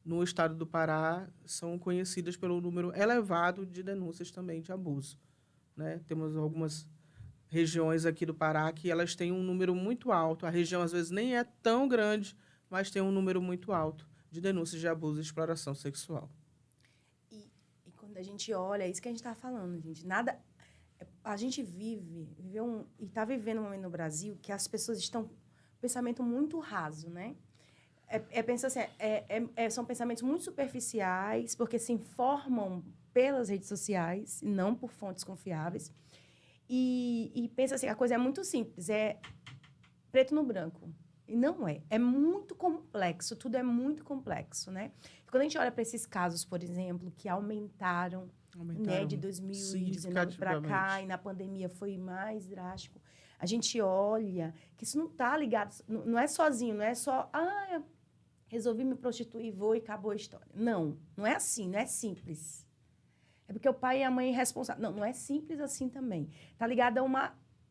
no estado do Pará, são conhecidas pelo número elevado de denúncias também de abuso, né? Temos algumas regiões aqui do Pará que elas têm um número muito alto. A região, às vezes, nem é tão grande, mas tem um número muito alto de denúncias de abuso e exploração sexual. E quando a gente olha, é isso que a gente está falando, gente. Nada... a gente e está vivendo um momento no Brasil que as pessoas estão com um pensamento muito raso, né? São pensamentos muito superficiais, porque se informam pelas redes sociais, e não por fontes confiáveis. E pensa assim, a coisa é muito simples, é preto no branco. E não é. É muito complexo, tudo é muito complexo, né? Quando a gente olha para esses casos, por exemplo, que aumentaram né, de 2019 para cá, e na pandemia foi mais drástico, a gente olha que isso não está ligado, não é sozinho, não é só, resolvi me prostituir, vou e acabou a história. Não é assim, não é simples. É porque o pai e a mãe é responsável. Não é simples assim também. Está ligado a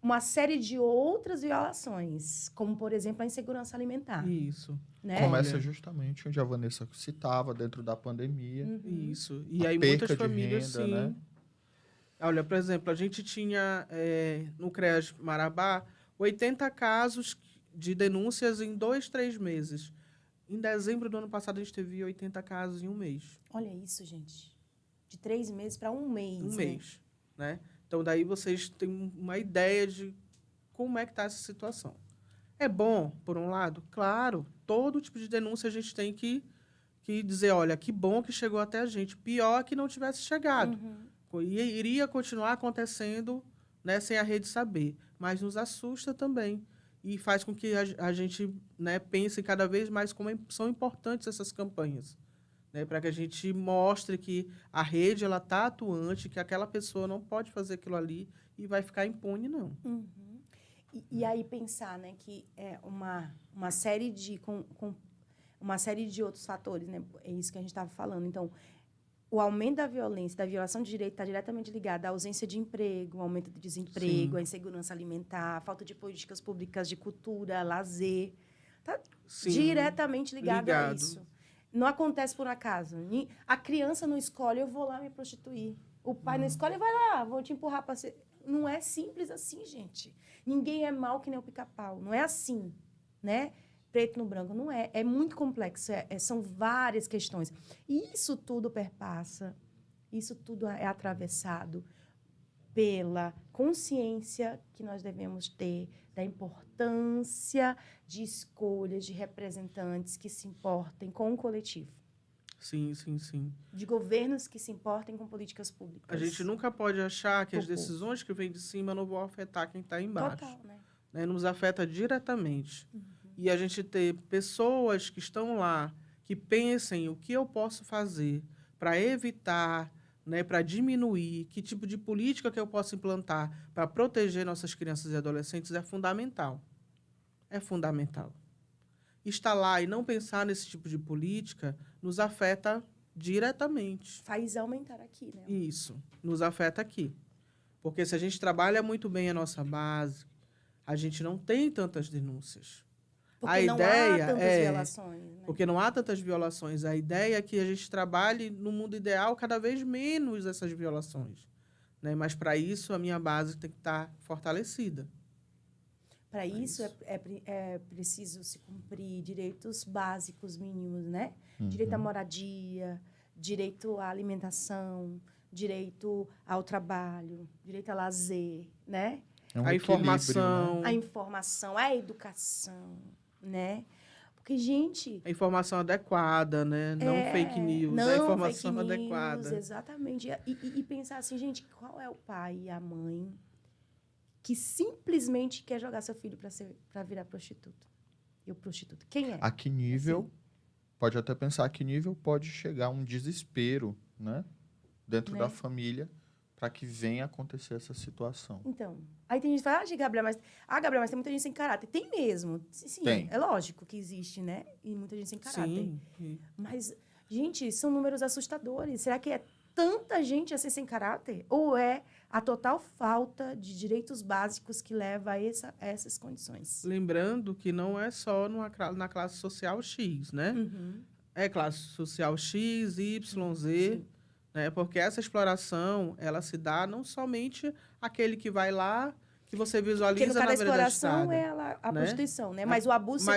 uma série de outras violações, como, por exemplo, a insegurança alimentar. Isso. Né? Começa justamente onde a Vanessa citava, dentro da pandemia. Isso. E A aí perca muitas de famílias, renda, sim. né? Olha, por exemplo, a gente tinha no CREAS Marabá 80 casos de denúncias em 2, 3 meses. Em dezembro do ano passado, a gente teve 80 casos em um mês. Olha isso, gente. De 3 meses para um mês. Um mês, né? Então, daí vocês têm uma ideia de como é que está essa situação. É bom, por um lado? Claro, todo tipo de denúncia a gente tem que dizer, olha, que bom que chegou até a gente. Pior que não tivesse chegado. Iria continuar acontecendo, né, sem a rede saber. Mas nos assusta também. E faz com que a gente, né, pense cada vez mais como são importantes essas campanhas. Né, para que a gente mostre que a rede está atuante, que aquela pessoa não pode fazer aquilo ali e vai ficar impune, não. E aí pensar, né, que é uma série de uma série de outros fatores, né? É isso que a gente estava falando. Então, o aumento da violência, da violação de direito está diretamente ligado à ausência de emprego, ao aumento do desemprego, à insegurança alimentar, à falta de políticas públicas de cultura, lazer. Está diretamente ligado a isso. Não acontece por acaso. A criança não escolhe, eu vou lá me prostituir. O pai não escolhe, vai lá, vou te empurrar para ser... Não é simples assim, gente. Ninguém é mal que nem o pica-pau. Não é assim, né? Preto no branco. Não é. É muito complexo. São várias questões. E isso tudo perpassa, isso tudo é atravessado pela consciência que nós devemos ter da importância de escolhas de representantes que se importem com o coletivo. Sim, sim, sim. De governos que se importem com políticas públicas. A gente nunca pode achar que as decisões que vêm de cima não vão afetar quem está embaixo. Total, né? Nos afeta diretamente. E a gente ter pessoas que estão lá, que pensem o que eu posso fazer para evitar, né, para diminuir, que tipo de política que eu posso implantar para proteger nossas crianças e adolescentes é fundamental. É fundamental. Estar lá e não pensar nesse tipo de política nos afeta diretamente. Faz aumentar aqui, né? Isso, nos afeta aqui. Porque se a gente trabalha muito bem a nossa base, a gente não tem tantas denúncias. Porque não há tantas violações. Né? Porque não há tantas violações. A ideia é que a gente trabalhe, no mundo ideal, cada vez menos essas violações. Né? Mas, para isso, a minha base tem que estar fortalecida. Para isso, é preciso se cumprir direitos básicos mínimos, né? Direito à moradia, direito à alimentação, direito ao trabalho, direito a lazer, né? A informação. Né? A informação, a educação, né? Porque, gente... A informação adequada, né? Não fake news, a informação fake news, adequada. Exatamente. E pensar assim, gente, qual é o pai e a mãe que simplesmente quer jogar seu filho para virar prostituto? E o prostituto, quem é? A que nível, pode até pensar a que nível pode chegar um desespero, né? Dentro da família, para que venha acontecer essa situação. Então, aí tem gente que fala, Gabriel, mas tem muita gente sem caráter. Tem mesmo. Sim, tem. É lógico que existe, né? E muita gente sem caráter. Sim. Mas, gente, são números assustadores. Será que é tanta gente assim sem caráter? Ou é a total falta de direitos básicos que leva a essas condições? Lembrando que não é só na classe social X, né? É classe social X, Y, Z, né? Porque essa exploração, ela se dá não somente aquele que vai lá, que você visualiza Porque no caso na da exploração é a prostituição, né? Mas o abuso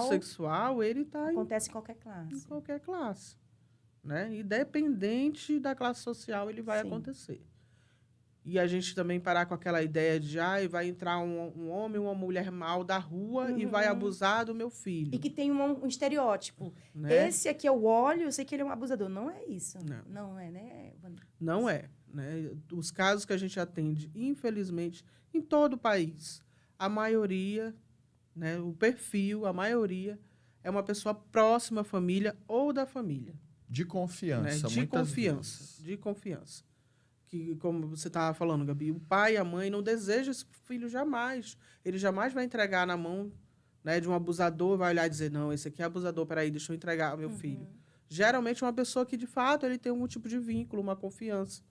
sexual, ele acontece em qualquer classe. Em qualquer classe. Né? Independente da classe social, ele vai acontecer. E a gente também parar com aquela ideia de, vai entrar um homem ou uma mulher mal da rua e vai abusar do meu filho. E que tem um estereótipo. Né? Esse aqui eu olho, eu sei que ele é um abusador. Não é isso. Não. Não é, né, Wander? Não é. Né? Os casos que a gente atende, infelizmente, em todo o país, a maioria, né, o perfil, a maioria, é uma pessoa próxima à família ou da família. De confiança, Né? De muitas confiança. vezes. De confiança. Que, como você estava falando, Gabi, o pai e a mãe não desejam esse filho jamais. Ele jamais vai entregar na mão, né, de um abusador, vai olhar e dizer, não, esse aqui é abusador, peraí, deixa eu entregar ao meu filho. Geralmente é uma pessoa que, de fato, ele tem algum tipo de vínculo, uma confiança.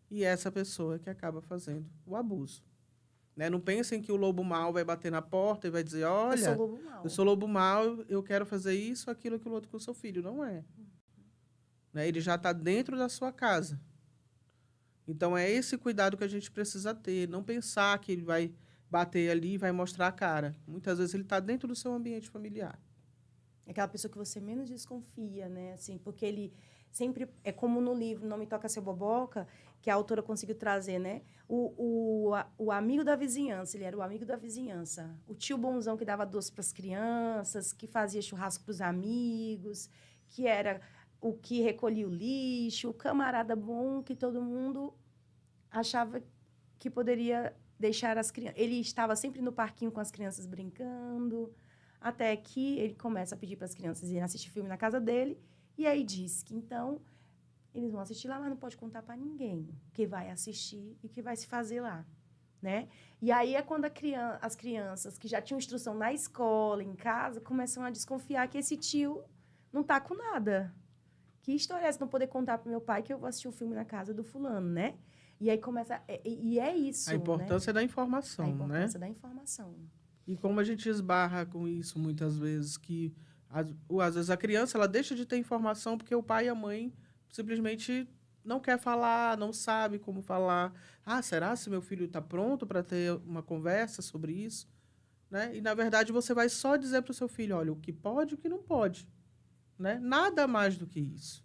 E essa pessoa que acaba fazendo o abuso. Né? Não pensem que o lobo mau vai bater na porta e vai dizer, olha, Eu sou lobo mau. eu sou lobo mau, eu quero fazer isso, aquilo outro com o seu filho. Não é. Né? Ele já está dentro da sua casa. Então, é esse cuidado que a gente precisa ter. Não pensar que ele vai bater ali e vai mostrar a cara. Muitas vezes ele está dentro do seu ambiente familiar. É aquela pessoa que você menos desconfia, né? Assim, porque ele sempre... É como no livro Não Me Toca Seu Boboca, que a autora conseguiu trazer, né? O amigo da vizinhança, ele era o amigo da vizinhança. O tio bonzão que dava doce para as crianças, que fazia churrasco para os amigos, que era o que recolhia o lixo, o camarada bom que todo mundo achava que poderia deixar as crianças. Ele estava sempre no parquinho com as crianças brincando, até que ele começa a pedir para as crianças irem assistir filme na casa dele, e aí diz que, então, eles vão assistir lá, mas não pode contar para ninguém que vai assistir e que vai se fazer lá, né? E aí é quando as crianças que já tinham instrução na escola, em casa, começam a desconfiar que esse tio não está com nada. Que história é essa? Não poder contar para meu pai que eu vou assistir um filme na casa do fulano, né? E aí começa... E é isso, A importância da informação, né? A importância né? da informação. E como a gente esbarra com isso muitas vezes, que às vezes a criança ela deixa de ter informação porque o pai e a mãe simplesmente não quer falar, não sabe como falar. Será se meu filho está pronto para ter uma conversa sobre isso? Né? E, na verdade, você vai só dizer para o seu filho, olha, o que pode e o que não pode. Né? Nada mais do que isso.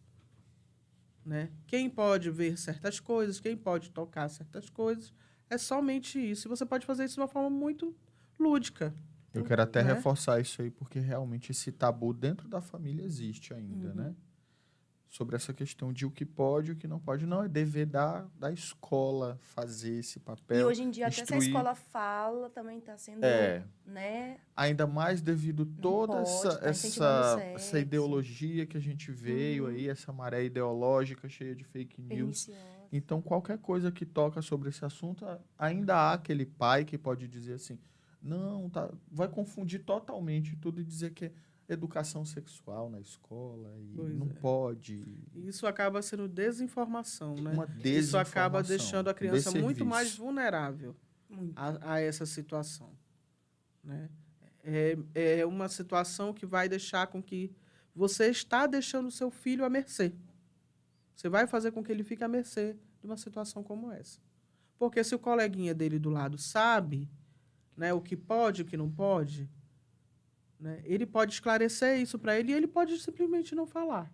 Né? Quem pode ver certas coisas, quem pode tocar certas coisas, é somente isso. E você pode fazer isso de uma forma muito lúdica. Eu quero até Né? reforçar isso aí, porque realmente esse tabu dentro da família existe ainda, né? Sobre essa questão de o que pode e o que não pode. Não, é dever da escola fazer esse papel. E hoje em dia, até se a instruir. escola fala, também está sendo, né? Ainda mais devido toda pode, tá incentivando o essa sexo. ideologia que a gente veio aí, essa maré ideológica cheia de fake news. Perniciosa. Então, qualquer coisa que toca sobre esse assunto, ainda há aquele pai que pode dizer assim, não, vai confundir totalmente tudo e dizer que é educação sexual na escola e Pois não é. pode. E isso acaba sendo desinformação, né? Uma Isso acaba desinformação, deixando a criança muito desserviço. mais vulnerável Muito. a essa situação. Né? É uma situação que vai deixar com que você está deixando o seu filho à mercê. Você vai fazer com que ele fique à mercê de uma situação como essa. Porque se o coleguinha dele do lado sabe, né, o que pode e o que não pode, né, ele pode esclarecer isso para ele e ele pode simplesmente não falar.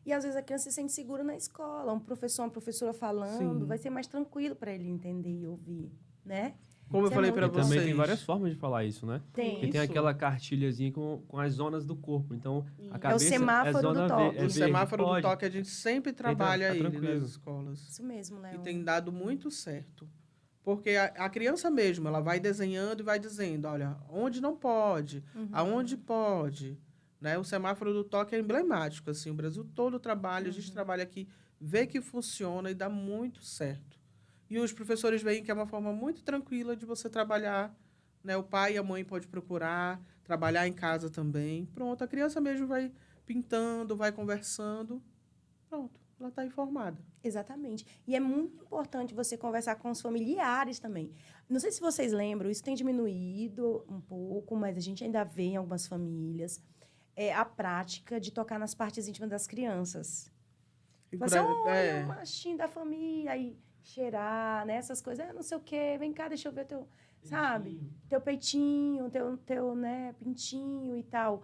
E às vezes a criança se sente segura na escola, um professor, uma professora falando, Sim. vai ser mais tranquilo para ele entender e ouvir, né? Como eu Isso é falei muito para bom. E também vocês. tem várias formas de falar isso, né? Tem. Porque tem Isso. aquela cartilhazinha com as zonas do corpo. Então, a cabeça semáforo é zona do toque. é O verde, semáforo do pode. toque a gente sempre trabalha tá ele tranquilo. nas escolas. Isso mesmo, Léo. E tem dado muito certo. Porque a criança mesmo, ela vai desenhando e vai dizendo, olha, onde não pode, aonde pode. Né? O semáforo do toque é emblemático. Assim, o Brasil todo trabalha, a gente trabalha aqui, vê que funciona e dá muito certo. E os professores veem que é uma forma muito tranquila de você trabalhar. Né? O pai e a mãe podem procurar, trabalhar em casa também. Pronto, a criança mesmo vai pintando, vai conversando. Pronto, ela está informada. Exatamente. E é muito importante você conversar com os familiares também. Não sei se vocês lembram, isso tem diminuído um pouco, mas a gente ainda vê em algumas famílias a prática de tocar nas partes íntimas das crianças. Você, olha, o machinho da família, aí cheirar, né? Essas coisas, não sei o quê, vem cá, deixa eu ver teu, sabe? Teu peitinho, teu, né, pintinho e tal.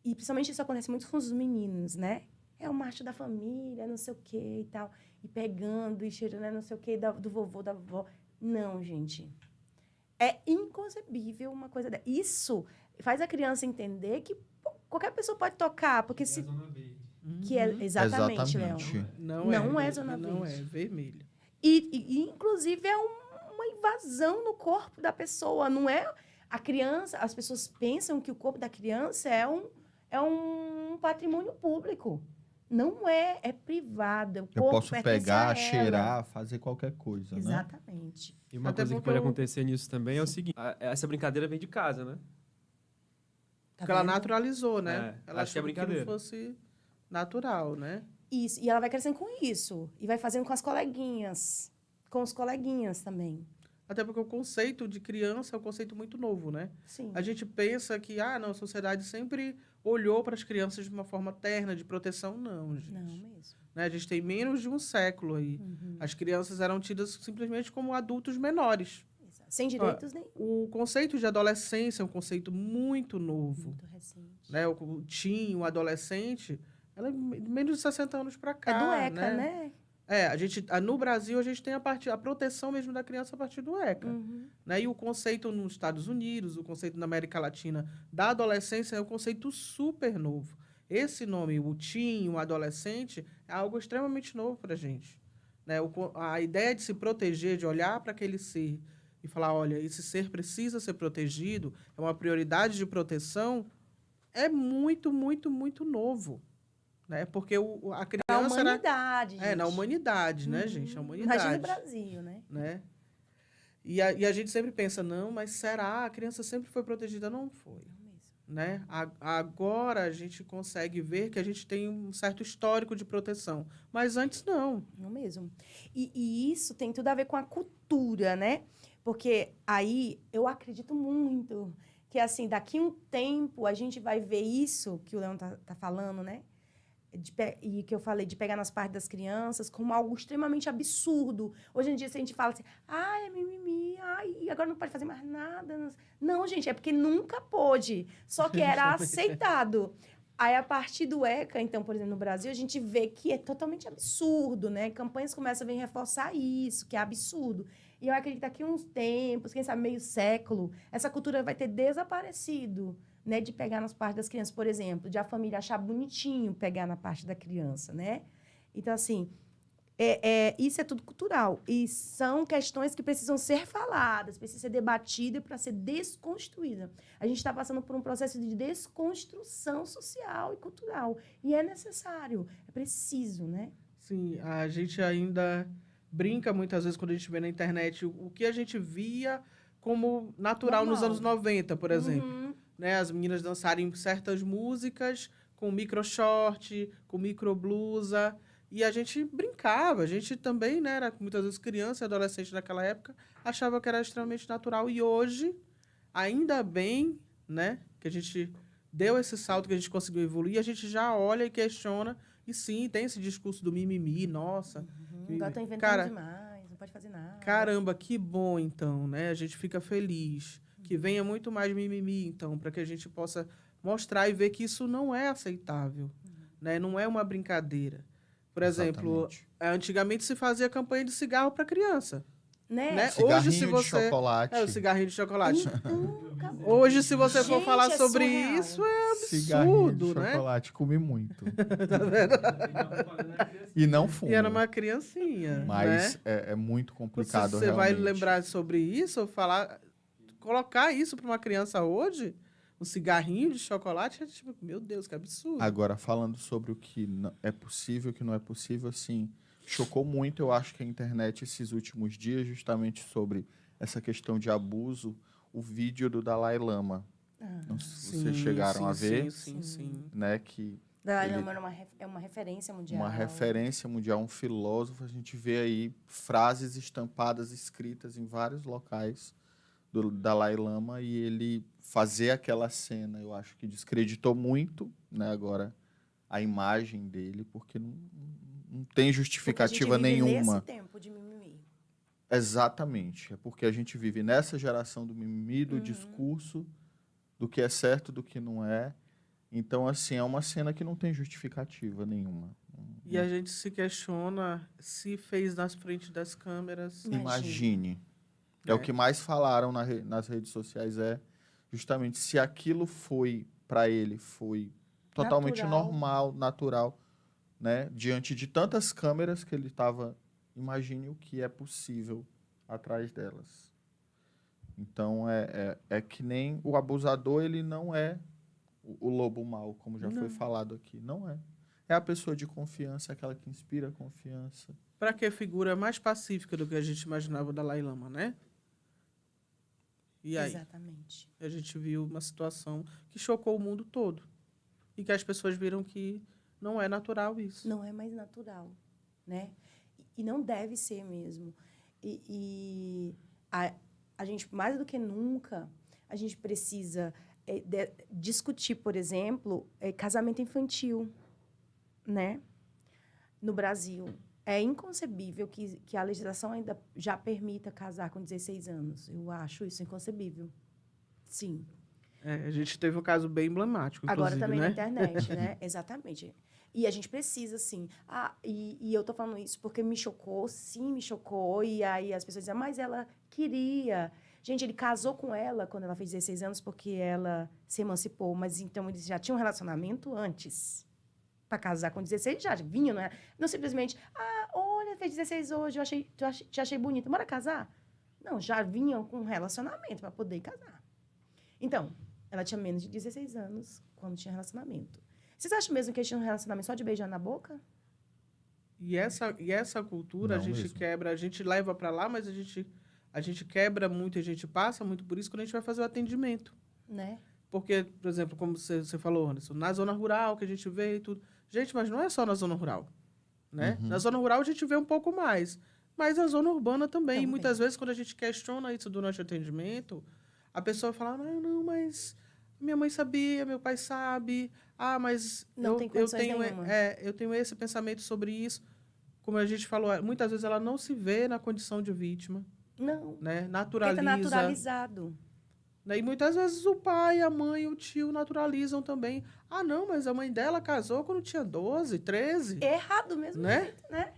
E principalmente isso acontece muito com os meninos, né? É o macho da família, não sei o quê e tal. e pegando e cheirando, né, não sei o que, do vovô, da vovó. Não, gente. É inconcebível uma coisa dessa. Isso faz a criança entender que qualquer pessoa pode tocar, porque se... Que é, exatamente, Léo. Não é zona Não é verde. vermelho. Inclusive, é uma invasão no corpo da pessoa. Não é a criança... As pessoas pensam que o corpo da criança é um patrimônio público. Não é. É privado. Eu posso pegar, ela. cheirar, fazer qualquer coisa, né? Exatamente. E uma Até coisa que porque pode eu- acontecer nisso também é o seguinte: essa brincadeira vem de casa, né? Tá Porque ela vendo? naturalizou, né? É, Ela acho que é achou que brincadeira. não fosse natural, né? Isso. E ela vai crescendo com isso. E vai fazendo com as coleguinhas. Com os coleguinhas também. Até porque o conceito de criança é um conceito muito novo, né? Sim. A gente pensa que, não, a sociedade sempre olhou para as crianças de uma forma terna, de proteção. Não, gente. Não mesmo. Né? A gente tem menos de um século aí. Uhum. As crianças eram tidas simplesmente como adultos menores. Exato. Sem direitos nenhum. O conceito de adolescência é um conceito muito novo. Muito recente. Né? O teen, o adolescente, ela é menos de 60 anos para cá. É do ECA, né? No Brasil, a gente tem a proteção mesmo da criança a partir do ECA. Uhum. Né? E o conceito nos Estados Unidos, o conceito na América Latina da adolescência é um conceito super novo. Esse nome, o teen, o adolescente, é algo extremamente novo para a gente. Né? A ideia de se proteger, de olhar para aquele ser e falar, olha, esse ser precisa ser protegido, é uma prioridade de proteção, é muito, muito, muito novo. Né? Porque a Na criança... humanidade, gente. na humanidade, né, Uhum. gente? A humanidade. Imagina o Brasil, né? Né? E a gente sempre pensa, não, mas será? A criança sempre foi protegida? Não foi. Não mesmo. Né? Agora a gente consegue ver que a gente tem um certo histórico de proteção. Mas antes, não. Não mesmo. E isso tem tudo a ver com a cultura, né? Porque aí eu acredito muito que, assim, daqui a um tempo a gente vai ver isso que o Leão tá falando, né? E que eu falei de pegar nas partes das crianças como algo extremamente absurdo. Hoje em dia, se a gente fala assim, ai, é mimimi, ai, agora não pode fazer mais nada. Não, gente, é porque nunca pôde. Só que era aceitado. Aí, a partir do ECA, então, por exemplo, no Brasil, a gente vê que é totalmente absurdo, né? Campanhas começam a vir reforçar isso, que é absurdo. E eu acredito que daqui a uns tempos, quem sabe meio século, essa cultura vai ter desaparecido, né? De pegar nas partes das crianças, por exemplo, de a família achar bonitinho pegar na parte da criança, né? Então, assim, isso é tudo cultural. E são questões que precisam ser faladas, precisam ser debatidas para ser desconstruída. A gente está passando por um processo de desconstrução social e cultural. E é necessário, é preciso, né? Sim, a gente ainda brinca muitas vezes quando a gente vê na internet o que a gente via como natural nos Normal. anos 90, por exemplo. Uhum. Né? As meninas dançarem certas músicas com micro short, com micro blusa. E a gente brincava, a gente também, né, era muitas vezes criança e adolescente naquela época, achava que era extremamente natural. E hoje, ainda bem, né, que a gente deu esse salto, que a gente conseguiu evoluir, a gente já olha e questiona. E sim, tem esse discurso do mimimi, nossa. Agora estão inventando Cara, demais, não pode fazer nada. caramba, que bom, então, né? A gente fica feliz. Que venha muito mais mimimi, então, para que a gente possa mostrar e ver que isso não é aceitável, né? Não é uma brincadeira. Por exemplo, Exatamente. antigamente se fazia campanha de cigarro para criança, Né? né? Cigarrinho Hoje, se de você... chocolate. o cigarrinho de chocolate. Então, acabou. Hoje, se você for Gente, falar é sobre surreal. isso, é Cigarrinho de absurdo, né? chocolate, comi muito. E não fumo. E era uma criancinha, Mas né? é muito complicado, Se você vai realmente. lembrar sobre isso, colocar isso para uma criança hoje, um cigarrinho de chocolate, é tipo, meu Deus, que absurdo. Agora, falando sobre o que é possível e o que não é possível, assim, chocou muito, eu acho que a internet esses últimos dias, justamente sobre essa questão de abuso, o vídeo do Dalai Lama. Não sei se vocês chegaram a ver, Sim. né, que Dalai ele- Lama é uma referência mundial. uma referência mundial, um filósofo, a gente vê aí frases estampadas, escritas em vários locais do Dalai Lama, e ele fazer aquela cena, eu acho que descreditou muito, né, agora, a imagem dele, porque não tem justificativa Porque a gente vive nenhuma. nesse tempo de mimimi. Exatamente, é porque a gente vive nessa geração do mimimi, do discurso, do que é certo, do que não é. Então, assim, é uma cena que não tem justificativa nenhuma. E a gente se questiona se fez nas frente das câmeras. Imagine. É o que mais falaram nas redes sociais, justamente se aquilo foi, para ele, foi totalmente Natural. normal, natural, né? Diante de tantas câmeras que ele estava, imagine o que é possível atrás delas. Então, é que nem o abusador, ele não é o lobo mau, como já foi falado aqui. Não é. É a pessoa de confiança, aquela que inspira confiança. Para que figura mais pacífica do que a gente imaginava o Dalai Lama, né? E aí? Exatamente. A gente viu uma situação que chocou o mundo todo. E que as pessoas viram que não é natural isso. Não é mais natural, né? E não deve ser mesmo. E a gente, mais do que nunca, a gente precisa discutir, por exemplo, casamento infantil, né? No Brasil. É inconcebível que a legislação ainda já permita casar com 16 anos. Eu acho isso inconcebível. Sim. A gente teve um caso bem emblemático, Agora inclusive, também né? na internet, né? Exatamente. E a gente precisa, sim. E eu tô falando isso porque me chocou, sim, me chocou. E aí as pessoas dizem, mas ela queria. Gente, ele casou com ela quando ela fez 16 anos porque ela se emancipou. Mas então eles já tinham um relacionamento antes. Para casar com 16, já vinham, não é? Não simplesmente, olha, fez 16 hoje, te achei bonita, bora casar? Não, já vinham com um relacionamento para poder casar. Então, ela tinha menos de 16 anos quando tinha relacionamento. Vocês acham mesmo que eles tinham um relacionamento só de beijar na boca? E essa cultura Não a gente mesmo. quebra, a gente leva para lá, mas a gente quebra muito, a gente passa muito por isso quando a gente vai fazer o atendimento. Né? Porque, por exemplo, como você falou, Anderson, na zona rural que a gente vê e tudo. Gente, mas não é só na zona rural, né? Uhum. Na zona rural a gente vê um pouco mais, mas na zona urbana também. E muitas vezes, quando a gente questiona isso durante o atendimento, a pessoa fala, não, mas minha mãe sabia, meu pai sabe, mas Não tem condições nenhuma. eu tenho esse pensamento sobre isso. Como a gente falou, muitas vezes ela não se vê na condição de vítima, Não. né? Porque Naturaliza. tá naturalizado. Né? E muitas vezes o pai, a mãe e o tio naturalizam também. Não, mas a mãe dela casou quando tinha 12, 13. É errado mesmo, Né? jeito, né?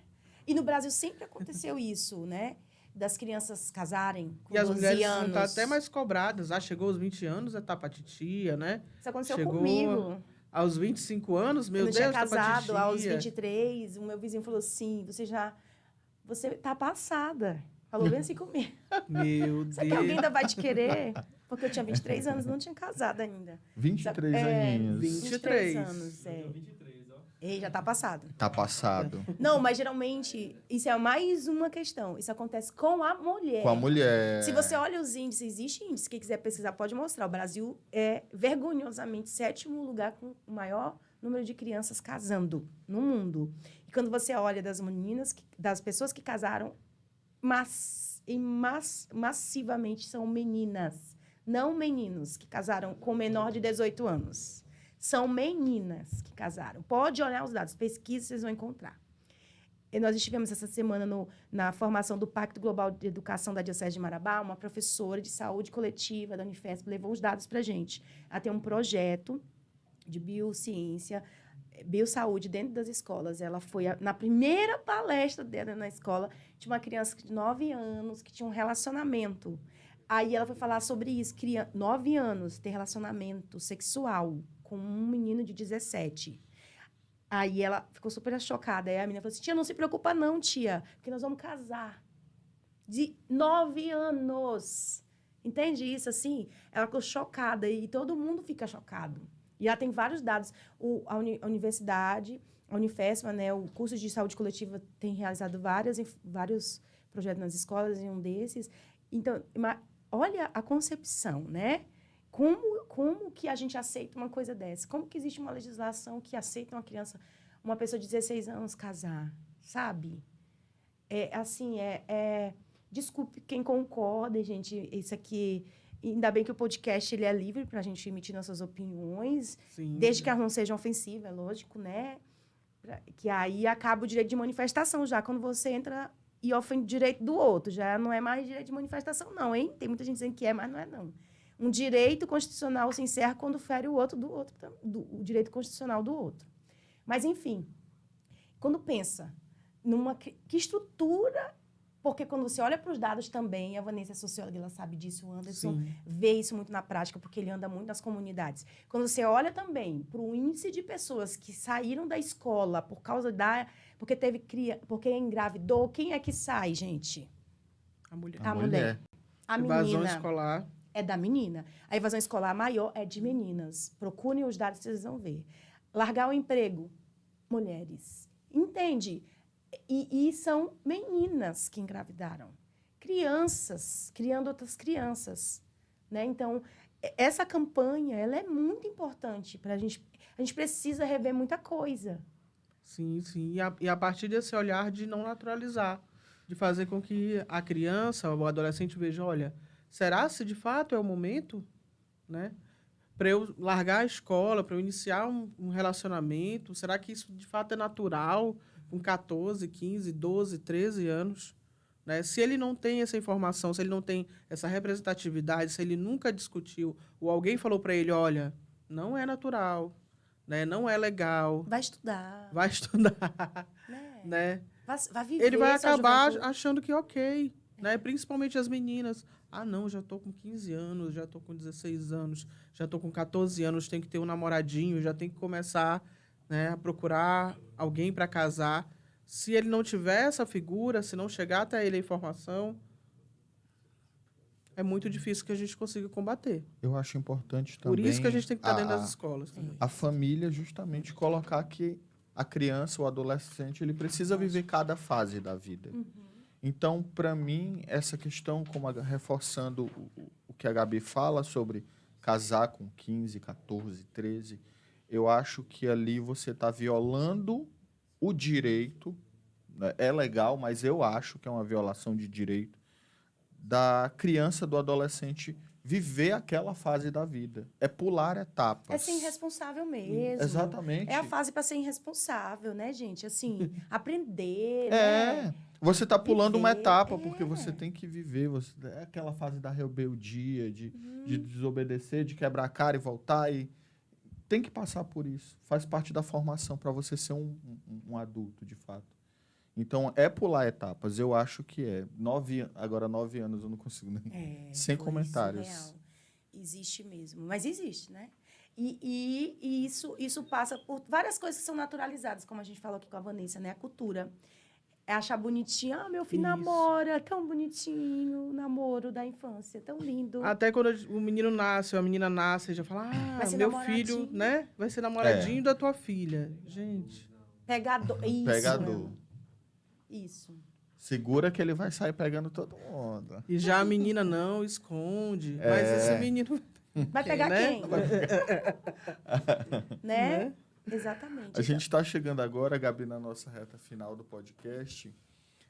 E no Brasil sempre aconteceu isso, né? Das crianças casarem com E as 12 mulheres anos. estão até mais cobradas. Chegou aos 20 anos, tá pra titia, né? Isso aconteceu Chegou comigo. Aos 25 anos, meu Eu não Deus, tinha tá pra casado, titia. aos 23, o meu vizinho falou assim, você tá passada. Falou bem assim comigo. Meu Será que alguém Deus. ainda vai te querer? Porque eu tinha 23 anos, não tinha casado ainda. 23 aninhos. 23 anos, Eu tenho 23, ó. Ei, já tá passado. Tá passado. Não, mas geralmente, isso é mais uma questão. Isso acontece com a mulher. Com a mulher. Se você olha os índices, existe índice, quem quiser pesquisar pode mostrar. O Brasil é vergonhosamente 7º lugar com o maior número de crianças casando no mundo. E quando você olha das meninas, das pessoas que casaram, massivamente são meninas, não meninos que casaram com menor de 18 anos. São meninas que casaram. Pode olhar os dados, pesquisa, vocês vão encontrar. E nós estivemos essa semana na formação do Pacto Global de Educação da Diocese de Marabá, uma professora de saúde coletiva da Unifesp levou os dados para a gente. Ela tem um projeto de biociência, biossaúde dentro das escolas. Ela foi na primeira palestra dela na escola, tinha uma criança de 9 anos que tinha um relacionamento. Aí ela foi falar sobre isso, 9 anos, ter relacionamento sexual com um menino de 17. Aí ela ficou super chocada. Aí a menina falou assim, tia, não se preocupa não, tia, porque nós vamos casar. De 9 anos. Entende isso, assim? Ela ficou chocada e todo mundo fica chocado. E ela tem vários dados. A universidade, a Unifesp, né, o curso de saúde coletiva tem realizado vários projetos nas escolas, em um desses. Então, olha a concepção, né? Como que a gente aceita uma coisa dessa? Como que existe uma legislação que aceita uma pessoa de 16 anos casar, sabe? Desculpe quem concorda, gente, isso aqui... Ainda bem que o podcast ele é livre para a gente emitir nossas opiniões, Sim. desde que elas não sejam ofensivas, é lógico, né? Que aí acaba o direito de manifestação já, quando você entra e ofende o direito do outro. Já não é mais direito de manifestação, não, hein? Tem muita gente dizendo que é, mas não é, não. Um direito constitucional se encerra quando fere o direito constitucional do outro. Mas, enfim, quando pensa que estrutura, porque quando você olha para os dados também, a Vanessa é socióloga, ela sabe disso, o Anderson Sim. vê isso muito na prática, porque ele anda muito nas comunidades. Quando você olha também para o índice de pessoas que saíram da escola porque engravidou, quem é que sai, gente? A mulher. A mulher. A Evasão menina escolar. é da menina. A evasão escolar maior é de meninas. Procurem os dados, vocês vão ver. Largar o emprego, mulheres. Entende? E são meninas que engravidaram. Crianças, criando outras crianças. Né? Então, essa campanha ela é muito importante para a gente. A gente precisa rever muita coisa. Sim, sim. E a partir desse olhar de não naturalizar, de fazer com que a criança ou o adolescente veja, olha, será se de fato é o momento, né? Para eu largar a escola, para eu iniciar um relacionamento, será que isso de fato é natural com 14, 15, 12, 13 anos? Né? Se ele não tem essa informação, se ele não tem essa representatividade, se ele nunca discutiu, ou alguém falou para ele, olha, não é natural, né? Não é legal. Vai estudar. Vai estudar, Né? né? Vai viver Ele vai sua acabar juventude. achando que ok, né? Principalmente as meninas. Ah, não, já tô com 15 anos, já tô com 16 anos, já tô com 14 anos, tenho que ter um namoradinho, já tenho que começar, né, a procurar alguém para casar. Se ele não tiver essa figura, se não chegar até ele a informação, é muito difícil que a gente consiga combater. Eu acho importante também... Por isso que a gente tem que estar dentro das escolas também. A família justamente colocar que a criança, o adolescente, ele precisa viver cada fase da vida. Então, para mim, essa questão, como reforçando o que a Gabi fala sobre casar com 15, 14, 13, eu acho que ali você está violando o direito, né? É legal, mas eu acho que é uma violação de direito da criança, do adolescente viver aquela fase da vida. É pular etapas. É ser irresponsável mesmo. Exatamente. É a fase para ser irresponsável, né, gente? Assim, aprender, É. né? Você está pulando uma Viver, etapa, porque você tem que viver. É aquela fase da rebeldia, de desobedecer, de quebrar a cara e voltar. E tem que passar por isso. Faz parte da formação para você ser um adulto, de fato. Então, é pular etapas. Eu acho que é. Agora, 9 anos, eu não consigo nem... Sem foi comentários. surreal. Existe mesmo. Mas existe, né? E isso passa por várias coisas que são naturalizadas, como a gente falou aqui com a Vanessa, né? A cultura. É achar bonitinho. Ah, meu filho Isso. namora, tão bonitinho. O namoro da infância, tão lindo. Até quando o menino nasce, ou a menina nasce, já fala, Vai ser meu namoradinho. filho, né? Vai ser namoradinho da tua filha. Gente. Pegador. Isso. Pegador. Isso. Segura que ele vai sair pegando todo mundo. E já a menina não, esconde. Mas esse menino... Vai pegar né? quem? Né? Exatamente. A gente está chegando agora, Gabi, na nossa reta final do podcast.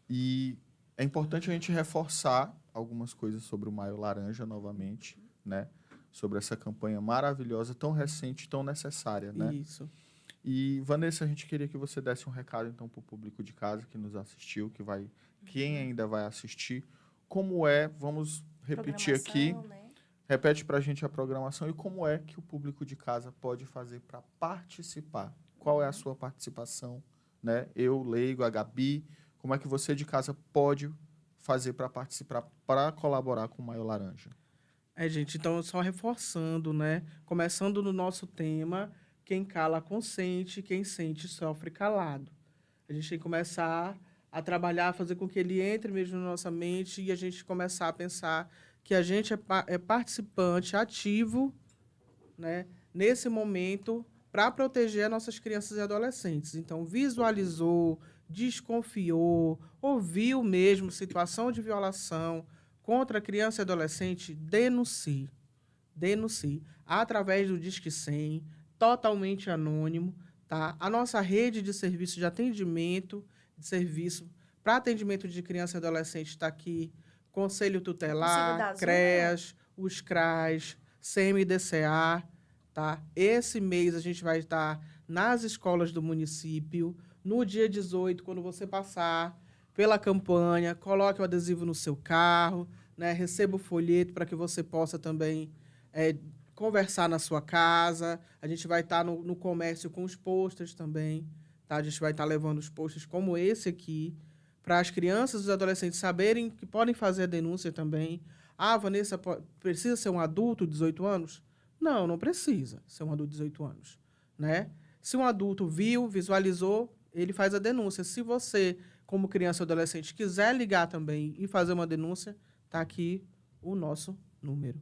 E é importante a gente reforçar algumas coisas sobre o Maio Laranja novamente, né? Sobre essa campanha maravilhosa, tão recente, tão necessária, né? Isso. E, Vanessa, a gente queria que você desse um recado, então, para o público de casa que nos assistiu, quem ainda vai assistir, como é, vamos repetir aqui, Programação, né? repete para a gente a programação e como é que o público de casa pode fazer para participar. Qual é a sua participação, né? Eu, leigo, a Gabi, como é que você de casa pode fazer para participar, para colaborar com o Maio Laranja? Gente, então, só reforçando, né? Começando no nosso tema, quem cala consente, quem sente sofre calado. A gente tem que começar a trabalhar, fazer com que ele entre mesmo na nossa mente e a gente começar a pensar que a gente é participante ativo, né, nesse momento para proteger as nossas crianças e adolescentes. Então, visualizou, desconfiou, ouviu mesmo situação de violação contra criança e adolescente, denuncie. Denuncie. Através do Disque 100, totalmente anônimo, tá? A nossa rede de serviço de atendimento, de serviço para atendimento de criança e adolescente está aqui. Conselho Consigo Tutelar, dar CREAS, os CRAs, CMDCA, tá? Esse mês a gente vai estar nas escolas do município. No dia 18, quando você passar pela campanha, coloque o adesivo no seu carro, né? Receba o folheto para que você possa também conversar na sua casa. A gente vai estar no comércio com os posters também, tá? A gente vai estar levando os posts como esse aqui, para as crianças e os adolescentes saberem que podem fazer a denúncia também. Ah, Vanessa, precisa ser um adulto de 18 anos? Não, não precisa ser um adulto de 18 anos, né? Se um adulto viu, visualizou, ele faz a denúncia. Se você, como criança ou adolescente, quiser ligar também e fazer uma denúncia, tá aqui o nosso número,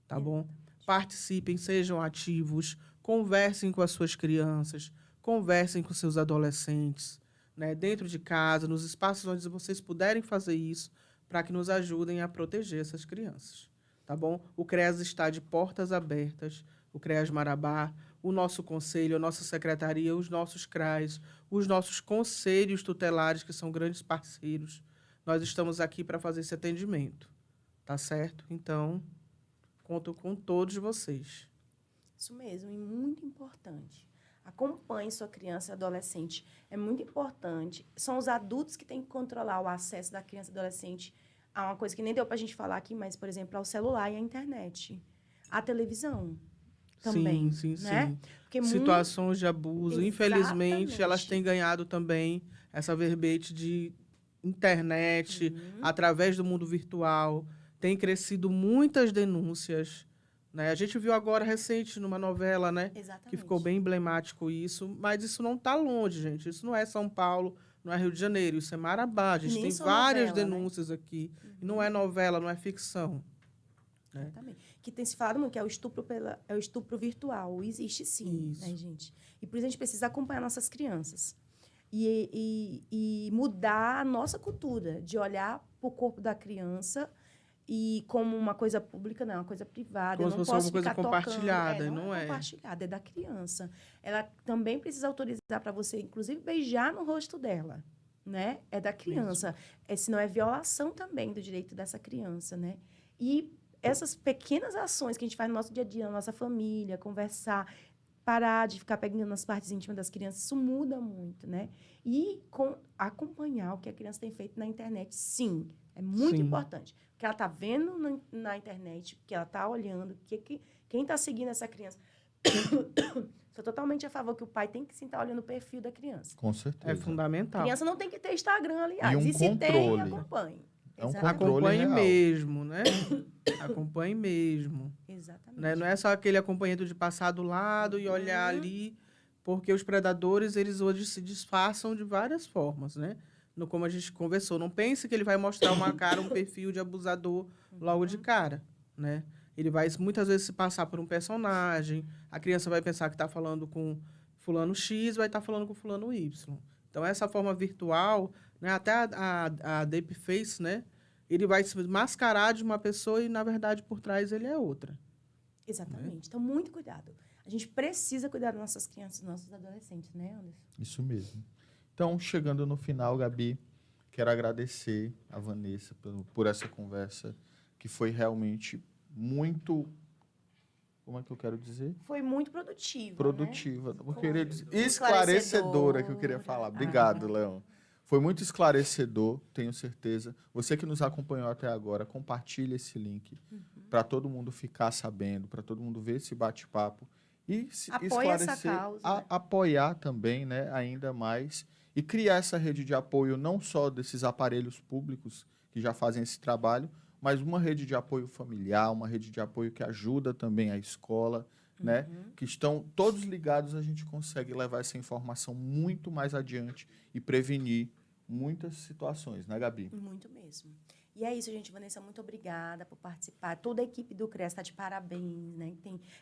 tá bom? Participem, sejam ativos, conversem com as suas crianças, conversem com seus adolescentes, né? Dentro de casa, nos espaços onde vocês puderem fazer isso, para que nos ajudem a proteger essas crianças, tá bom? O CREAS está de portas abertas, o CREAS Marabá, o nosso conselho, a nossa secretaria, os nossos CRAs, os nossos conselhos tutelares, que são grandes parceiros. Nós estamos aqui para fazer esse atendimento, tá certo? Então, conto com todos vocês. Isso mesmo, e muito importante. Acompanhe sua criança e adolescente. É muito importante. São os adultos que têm que controlar o acesso da criança e adolescente a uma coisa que nem deu para a gente falar aqui, mas, por exemplo, ao celular e à internet. A televisão também, sim, né? sim. Porque Situações de abuso, infelizmente, Exatamente. elas têm ganhado também essa verbete de internet, através do mundo virtual. Tem crescido muitas denúncias, né? A gente viu agora recente numa novela, né? Exatamente. Que ficou bem emblemático isso, mas isso não está longe, gente. Isso não é São Paulo, não é Rio de Janeiro, isso é Marabá. A gente Nem tem só várias novela, denúncias aqui. E não é novela, não é ficção. Né? Exatamente. Que tem se falado muito, que é o estupro virtual. Existe sim, Isso. né, gente? E por isso a gente precisa acompanhar nossas crianças. E mudar a nossa cultura, de olhar para o corpo da criança e como uma coisa pública, não, uma coisa privada. Como Eu se não fosse posso uma coisa ficar compartilhada, tocando. não é? Compartilhada, é da criança. Ela também precisa autorizar para você, inclusive, beijar no rosto dela, né? É da criança. Senão é violação também do direito dessa criança, né? E essas pequenas ações que a gente faz no nosso dia a dia, na nossa família, conversar, parar de ficar pegando nas partes íntimas das crianças, isso muda muito, né? E acompanhar o que a criança tem feito na internet, sim, é muito Sim. importante. O que ela está vendo na internet, o que ela está olhando, quem está seguindo essa criança. Sou totalmente a favor que o pai tem que sim estar olhando o perfil da criança. Com certeza. É fundamental. A criança não tem que ter Instagram, aliás. E um se tem, controle. acompanhe. É um Exatamente. controle Acompanhe real. mesmo, né? Acompanhe mesmo. Exatamente. Né? Não é só aquele acompanhamento de passar do lado e olhar ali, porque os predadores, eles hoje se disfarçam de várias formas, né? Como a gente conversou. Não pense que ele vai mostrar uma cara, um perfil de abusador logo de cara, né? Ele vai, muitas vezes, se passar por um personagem, a criança vai pensar que está falando com fulano X, vai estar falando com fulano Y. Então, essa forma virtual, né? Até a Deepface, né? Ele vai se mascarar de uma pessoa e, na verdade, por trás ele é outra. Exatamente. Então, muito cuidado. A gente precisa cuidar das nossas crianças, dos nossos adolescentes, né, Anderson? Isso mesmo. Então, chegando no final, Gabi, quero agradecer a Vanessa por essa conversa, que foi realmente muito... Como é que eu quero dizer? Foi muito produtiva. Produtiva. Né? Eu queria dizer, Esclarecedora. esclarecedora que eu queria falar. Obrigado, Leão. Foi muito esclarecedor, tenho certeza. Você que nos acompanhou até agora, compartilhe esse link para todo mundo ficar sabendo, para todo mundo ver esse bate-papo e se Apoie essa esclarecer, causa, né? apoiar também, né, ainda mais e criar essa rede de apoio não só desses aparelhos públicos que já fazem esse trabalho, mas uma rede de apoio familiar, uma rede de apoio que ajuda também a escola, né? Que estão todos ligados, a gente consegue levar essa informação muito mais adiante e prevenir muitas situações, né, Gabi? Muito mesmo. E é isso, gente. Vanessa, muito obrigada por participar. Toda a equipe do CREAS está de parabéns, né?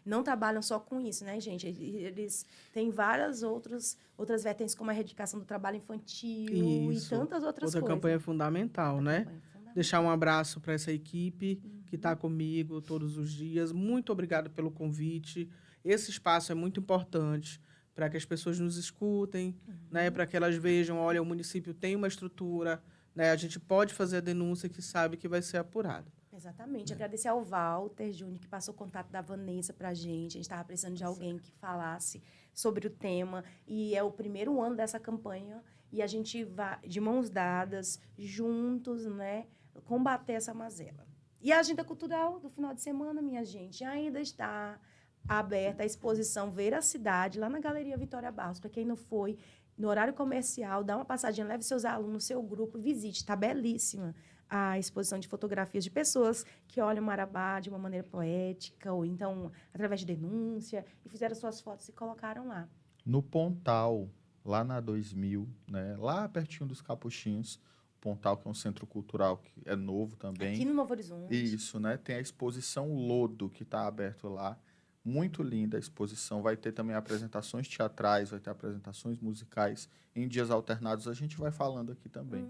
Não trabalham só com isso, né, gente? Eles têm várias outras vertentes, como a erradicação do trabalho infantil Isso. e tantas outras Outra coisas. campanha é fundamental, né? Campanha fundamental. Deixar um abraço para essa equipe que está comigo todos os dias. Muito obrigado pelo convite. Esse espaço é muito importante para que as pessoas nos escutem, né? Para que elas vejam, olha, o município tem uma estrutura, né? A gente pode fazer a denúncia que sabe que vai ser apurada. Exatamente. Agradecer ao Walter Júnior, que passou o contato da Vanessa para a gente. A gente estava precisando de alguém que falasse sobre o tema. E é o primeiro ano dessa campanha. E a gente vai, de mãos dadas, juntos, né, combater essa mazela. E a agenda cultural do final de semana, minha gente, ainda está aberta a exposição Ver a Cidade, lá na Galeria Vitória Barros. Para quem não foi, no horário comercial, dá uma passadinha, leve seus alunos, seu grupo, visite, está belíssima a exposição de fotografias de pessoas que olham o Marabá de uma maneira poética, ou então através de denúncia, e fizeram suas fotos e colocaram lá. No Pontal, lá na 2000, né? Lá pertinho dos Capuchinhos, Pontal, que é um centro cultural que é novo também. Aqui no Novo Horizonte. Isso, né? Tem a exposição Lodo, que está aberto lá. Muito linda a exposição. Vai ter também apresentações teatrais, vai ter apresentações musicais. Em dias alternados, a gente vai falando aqui também.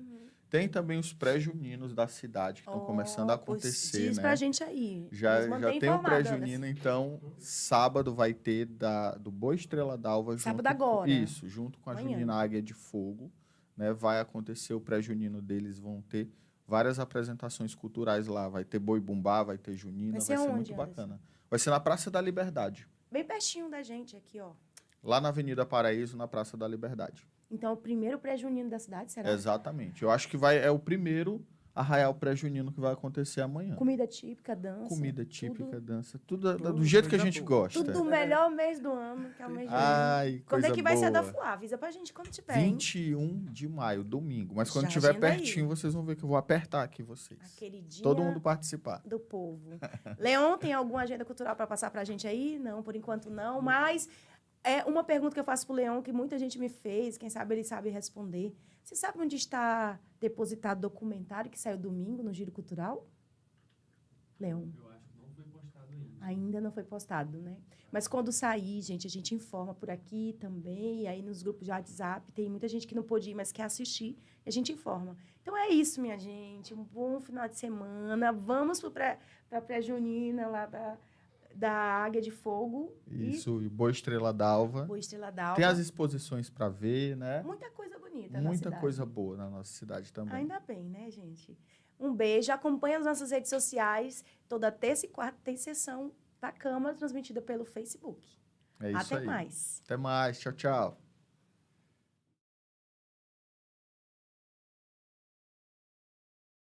Tem também os pré-juninos da cidade, que estão começando a Pois acontecer, diz né? pra gente aí. Já Nos mantém tem o informada, pré-junino, então, sábado vai ter do Boa Estrela d'Alva. Sábado agora. Isso, junto com a Amanhã. Junina Águia de Fogo, né? Vai acontecer o pré-junino deles, vão ter várias apresentações culturais lá. Vai ter boi bumbá, vai ter junina, Vai vai ser ser onde, muito Anderson? bacana. Vai ser na Praça da Liberdade, Bem pertinho da gente aqui, ó. lá na Avenida Paraíso, na Praça da Liberdade. Então, o primeiro pré-junino da cidade, será? Exatamente. Eu acho que é o primeiro arraial pré-junino que vai acontecer amanhã. Comida típica, dança. Comida típica, tudo- dança, tudo do tudo jeito que a coisa gente boa. gosta. Tudo o melhor mês do ano, que é o mês de junho. Ai, Quando coisa é que vai ser a da boa. FUA? Avisa pra gente quando tiver, hein? 21 de maio, domingo. Mas quando Já tiver agenda aí. pertinho, vocês vão ver que eu vou apertar aqui vocês. Aquele dia Todo mundo participar. do povo. Leon, tem alguma agenda cultural para passar pra gente aí? Não, por enquanto não. Mas é uma pergunta que eu faço pro Leon, que muita gente me fez, quem sabe ele sabe responder. Você sabe onde está depositado o documentário que saiu domingo no Giro Cultural? Leon? Eu acho que não foi postado ainda. Ainda não foi postado, né? Mas quando sair, gente, a gente informa por aqui também, e aí nos grupos de WhatsApp, tem muita gente que não pôde ir, mas quer assistir, e a gente informa. Então é isso, minha gente, um bom final de semana, vamos para a pré-junina lá da Águia de Fogo. Isso, e Boa Estrela d'Alva. Boa Estrela d'Alva. Tem as exposições para ver, né? Muita coisa bonita na Muita cidade. coisa boa na nossa cidade também. Ainda bem, né, gente? Um beijo, acompanha as nossas redes sociais, toda terça e quarta tem sessão da Câmara transmitida pelo Facebook. É isso Até aí. mais. Até mais. Tchau, tchau.